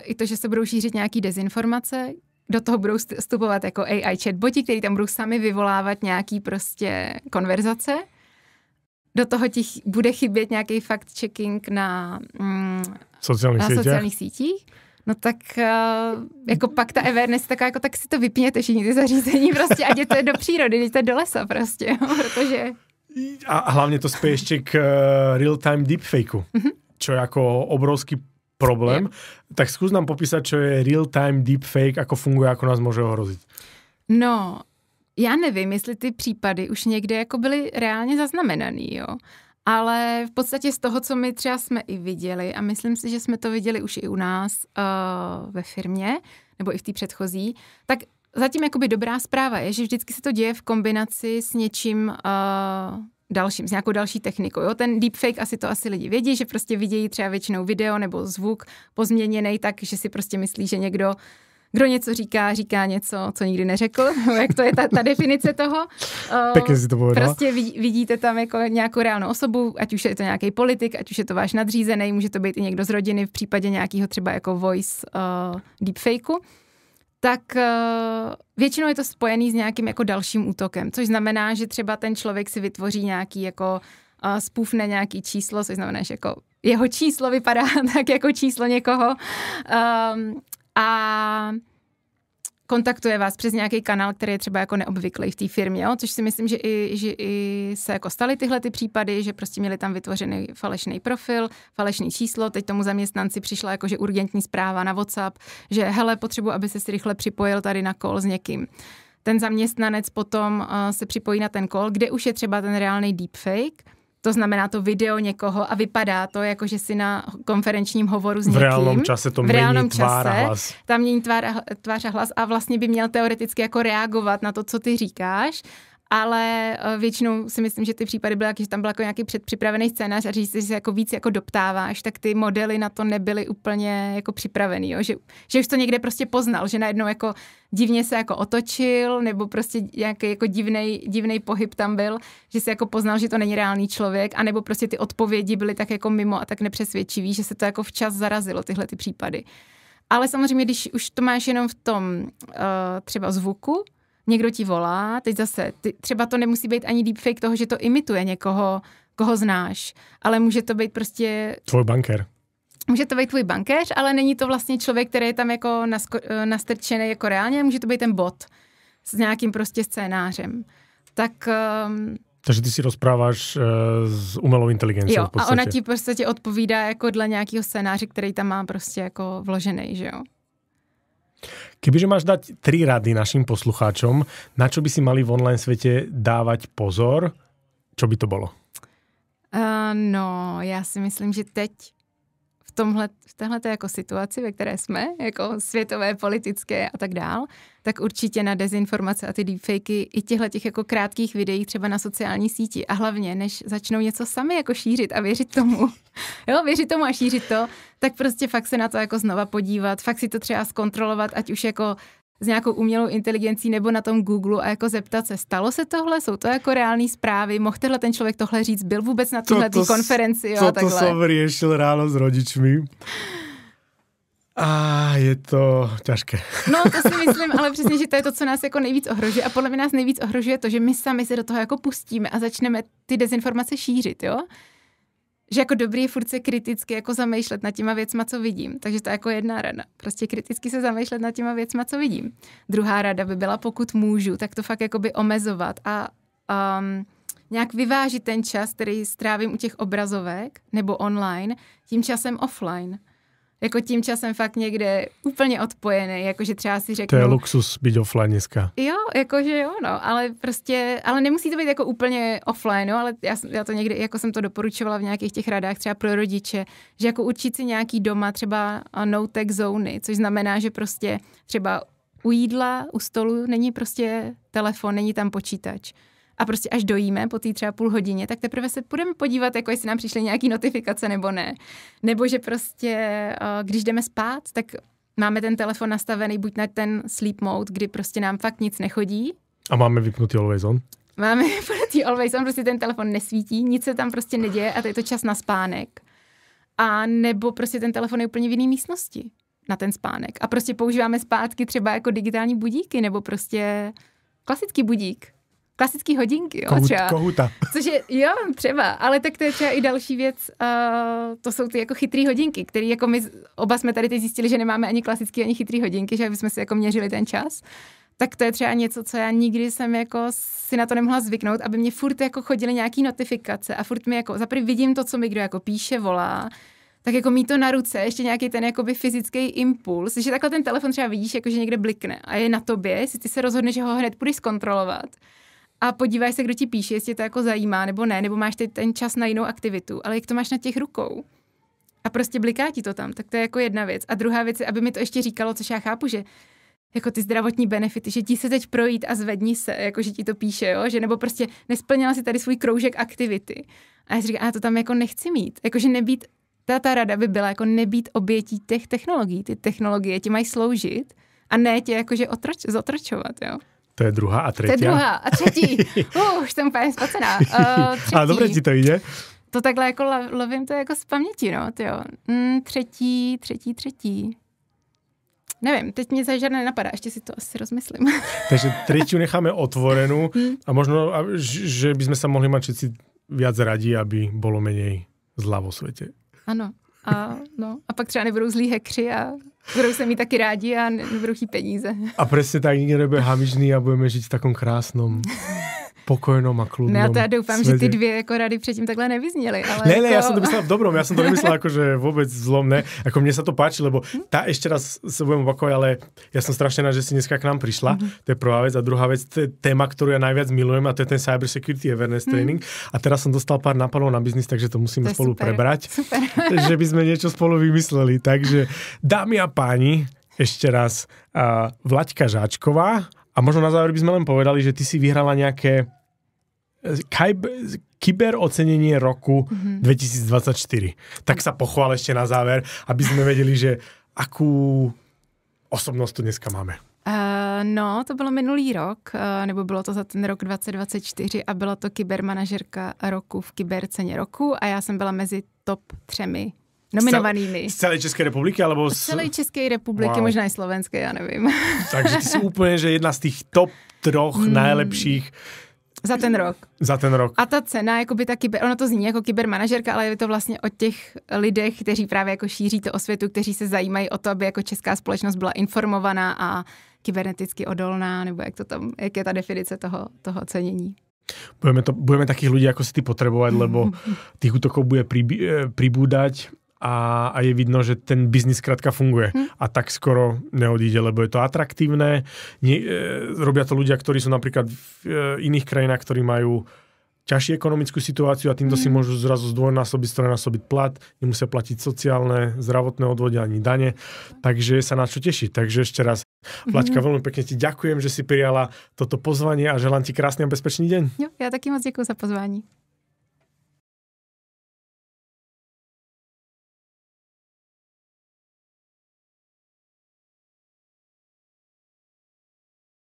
S3: i to, že se budou šířit nějaký dezinformace, do toho budou vstupovat jako AI chatboti, který tam budou sami vyvolávat nějaký prostě konverzace. Do toho bude chybět nějaký fact-checking na sociálních sítích. No tak jako pak ta awareness taková, jako tak si to vypněte všichni ty zařízení prostě a jděte do přírody, jděte do lesa prostě, protože...
S2: A hlavne to spie ešte k real-time deepfakeu, čo je ako obrovský problém. Tak skús nám popísať, čo je real-time deepfake, ako funguje, ako nás môže ohroziť.
S3: No, já nevím, jestli ty případy už někde jako byly reálně zaznamenaný, jo. Ale v podstatě z toho, co my třeba jsme i viděli, a myslím si, že jsme to viděli už i u nás ve firmě, nebo i v té předchozí, tak zatím jakoby dobrá zpráva je, že vždycky se to děje v kombinaci s něčím dalším, s nějakou další technikou. Jo? Ten deepfake asi lidi vědí, že prostě vidějí třeba většinou video nebo zvuk pozměněný tak, že si prostě myslí, že někdo, kdo něco říká něco, co nikdy neřekl. Jak to je ta definice toho?
S2: Pěkně si to povedala.
S3: Prostě vidíte tam jako nějakou reálnou osobu, ať už je to nějaký politik, ať už je to váš nadřízený, může to být i někdo z rodiny v případě nějakého třeba jako voice deepfakeu. Tak většinou je to spojený s nějakým jako dalším útokem, což znamená, že třeba ten člověk si vytvoří nějaký jako spůfne nějaký číslo, což znamená, že jako jeho číslo vypadá tak jako číslo někoho a kontaktuje vás přes nějaký kanál, který je třeba jako neobvyklý v té firmě, jo? Což si myslím, že i se jako staly tyhle ty případy, že prostě měli tam vytvořený falešný profil, falešný číslo, teď tomu zaměstnanci přišla jakože urgentní zpráva na WhatsApp, že hele, potřebuji, aby se si rychle připojil tady na call s někým. Ten zaměstnanec potom se připojí na ten call, kde už je třeba ten reálný deepfake, to znamená to video někoho a vypadá to, jako že si na konferenčním hovoru s někým.
S2: V reálnom čase to mění tvár a hlas.
S3: Tam mění tvář a hlas a vlastně by měl teoreticky jako reagovat na to, co ty říkáš, ale většinou si myslím, že ty případy byly, že tam byl jako nějaký předpřipravený scénář a že se jako víc jako doptáváš, tak ty modely na to nebyly úplně jako připravený, jo? Že už to někde prostě poznal, že najednou jako divně se jako otočil, nebo prostě nějaký jako divnej pohyb tam byl, že si jako poznal, že to není reálný člověk, anebo prostě ty odpovědi byly tak jako mimo a tak nepřesvědčivý, že se to jako včas zarazilo, tyhle ty případy. Ale samozřejmě, když už to máš jenom v tom třeba zvuku, někdo ti volá, teď zase, třeba to nemusí být ani deepfake toho, že to imituje někoho, koho znáš, ale může to být prostě...
S2: Tvoj bankér.
S3: Může to být tvůj bankéř, ale není to vlastně člověk, který je tam jako nastrčený jako reálně, může to být ten bot s nějakým prostě scénářem. Tak...
S2: Takže ty si rozpráváš s umelou inteligencí v podstatě.
S3: A ona ti v podstatě odpovídá jako dle nějakého scénáře, který tam má prostě jako vložený, že jo.
S2: Kebyže máš dať 3 rady našim poslucháčom, na čo by si mali v online svete dávať pozor, čo by to bolo?
S3: No, já si myslím, že teď v téhleté jako situaci, ve které jsme, jako světové, politické a tak dál, tak určitě na dezinformace a ty deepfakey i těch jako krátkých videí třeba na sociální síti a hlavně, než začnou něco sami jako šířit a věřit tomu, věřit tomu a šířit to, tak prostě fakt se na to jako znova podívat, fakt si to třeba zkontrolovat, ať už jako s nějakou umělou inteligencí nebo na tom Google a jako zeptat se, stalo se tohle, jsou to jako reální zprávy, mohl tenhle ten člověk tohle říct, byl vůbec na této konferenci, jo, a takhle.
S2: To som riešil ráno s rodičmi. A je to těžké.
S3: No, to si myslím, ale přesně, že to je to, co nás jako nejvíc ohrožuje a podle mě nás nejvíc ohrožuje to, že my sami se do toho jako pustíme a začneme ty dezinformace šířit, jo? Že jako dobrý je furt se kriticky jako zamýšlet nad těma věcma, co vidím. Takže to je jako jedna rada. Prostě kriticky se zamýšlet nad těma věcma, co vidím. Druhá rada by byla, pokud můžu, tak to fakt jakoby omezovat a nějak vyvážit ten čas, který strávím u těch obrazovek nebo online, tím časem offline. Jako tím časem fakt někde úplně odpojený, jakože třeba si řeknu...
S2: To je luxus být offline dneska.
S3: Jo, jakože jo, no, ale prostě, ale nemusí to být jako úplně offline, no, ale já to někdy, jako jsem to doporučovala v nějakých těch radách třeba pro rodiče, že jako určit si nějaký doma třeba no-tech zóny, což znamená, že prostě třeba u jídla, u stolu není prostě telefon, není tam počítač. A prostě až dojíme po té třeba půl hodině, tak teprve se půjdeme podívat, jako jestli nám přišly nějaký notifikace nebo ne. Nebo že prostě, když jdeme spát, tak máme ten telefon nastavený buď na ten sleep mode, kdy prostě nám fakt nic nechodí.
S2: A máme vypnutý always on?
S3: Máme vypnutý always on, prostě ten telefon nesvítí, nic se tam prostě neděje a to je to čas na spánek. A nebo prostě ten telefon je úplně v jiné místnosti na ten spánek. A prostě používáme zpátky třeba jako digitální budíky nebo prostě klasický budík. Klasický hodinky, jo, třeba.
S2: Kohuta.
S3: Což je, jo, třeba, ale tak to je třeba i další věc, to jsou ty jako chytrý hodinky, který jako my oba jsme tady teď zjistili, že nemáme ani klasický, ani chytrý hodinky, že bychom si jako měřili ten čas. Tak to je třeba něco, co já nikdy jsem jako si na to nemohla zvyknout, aby mě furt jako chodily nějaký notifikace a furt mi jako zaprvé vidím to, co mi kdo jako píše, volá, tak jako mít to na ruce, ještě nějaký ten jakoby fyzický impuls, že takhle ten telefon třeba vidíš, jako že někde blikne a je na tobě, jestli ty se rozhodneš, že ho hned půjdeš zkontrolovat a podíváš se, kdo ti píše, jestli to jako zajímá nebo ne, nebo máš teď ten čas na jinou aktivitu, ale jak to máš na těch rukou a prostě bliká ti to tam, tak to je jako jedna věc. A druhá věc je, aby mi to ještě říkalo, což já chápu, že jako ty zdravotní benefity, že ti se teď projít a zvedni se, jako že ti to píše, jo? Že nebo prostě nesplnila si tady svůj kroužek aktivity. A já si říkám, já to tam jako nechci mít. Jakože nebýt, ta rada by byla jako nebýt obětí těch technologií. Ty technologie ti mají sloužit a ne tě jakože zotročovat, jo.
S2: To je druhá a třetí.
S3: To je druhá a třetí. Už jsem úplně spacená.
S2: A dobře ti to jde?
S3: To takhle jako lovím to jako z paměti, no, tyjo. Třetí. Nevím, teď mě za žádné nenapadá, ještě si to asi rozmyslím.
S2: Takže tretiu necháme otvorenú a možno, že by sme sa mohli mať všetci viac radí, aby bolo menej zla vo svete.
S3: Ano. A pak třeba nebudou zlí hekři a budou se mít taky rádi a nebudou chtít peníze.
S2: A presne tak nikto nebude hamižný a budeme žiť v takom krásnom, pokojnom a kľudnom
S3: Ne, a to já doufám,
S2: svete.
S3: že ty dvě jako rady předtím takhle nevyzněly. Ale
S2: Ne,
S3: jako...
S2: ja som to myslel v dobrom, ja som to nemyslel akože vôbec zlom, ne. Ako mne sa to páči, lebo ešte raz sa budem opakovať, ale ja som strašne rád, že si dneska k nám prišla. To je prvá vec. A druhá vec, to je téma, ktorú ja najviac milujem a to je ten Cyber Security Awareness Training. A teraz som dostal pár nápadov na biznis, takže to musíme spolu prebrať.
S3: Super.
S2: Že by sme niečo spolu vymysleli. Takže dámy a páni, ešte raz Vlaďka Žáčková a možno na záver by sme len povedali, že ty si vyhrala nejaké kyberocenenie roku 2024. Tak sa pochvál ešte na záver, aby sme vedeli, že akú osobnosť tu dneska máme.
S3: No, to bylo minulý rok, nebo bylo to za ten rok 2024 a byla to kybermanažerka roku v kyberceně roku a já jsem byla mezi top 3 nominovanými.
S2: Z celej Českej republiky? Alebo
S3: z celej Českej republiky, možná i slovenské, já nevím.
S2: Takže ty si úplne, že jedna z tých top 3 najlepších
S3: za ten rok.
S2: Za ten rok.
S3: A ta cena, jakoby ta ono to zní jako kybermanažerka, ale je to vlastně o těch lidech, kteří právě jako šíří to osvětu, kteří se zajímají o to, aby jako česká společnost byla informovaná a kyberneticky odolná, nebo jak je ta definice toho cenění.
S2: Budeme takých ľudí, ako si ty potrebovať, lebo tých útokov bude pribúdať a je vidno, že ten biznis skrátka funguje. A tak skoro neodíde, lebo je to atraktívne. Robia to ľudia, ktorí sú napríklad v iných krajinách, ktorí majú ťažšiu ekonomickú situáciu a týmto si môžu zrazu zdvojnásobiť, strojnásobiť plat, nemusia platiť sociálne, zdravotné odvody ani dane, takže sa na čo tešiť. Takže ešte raz, Vlaďka, veľmi pekne ti ďakujem, že si prijala toto pozvanie a želám ti krásny a bezpečný deň.
S3: Jo, já taky moc děkuji za pozvání.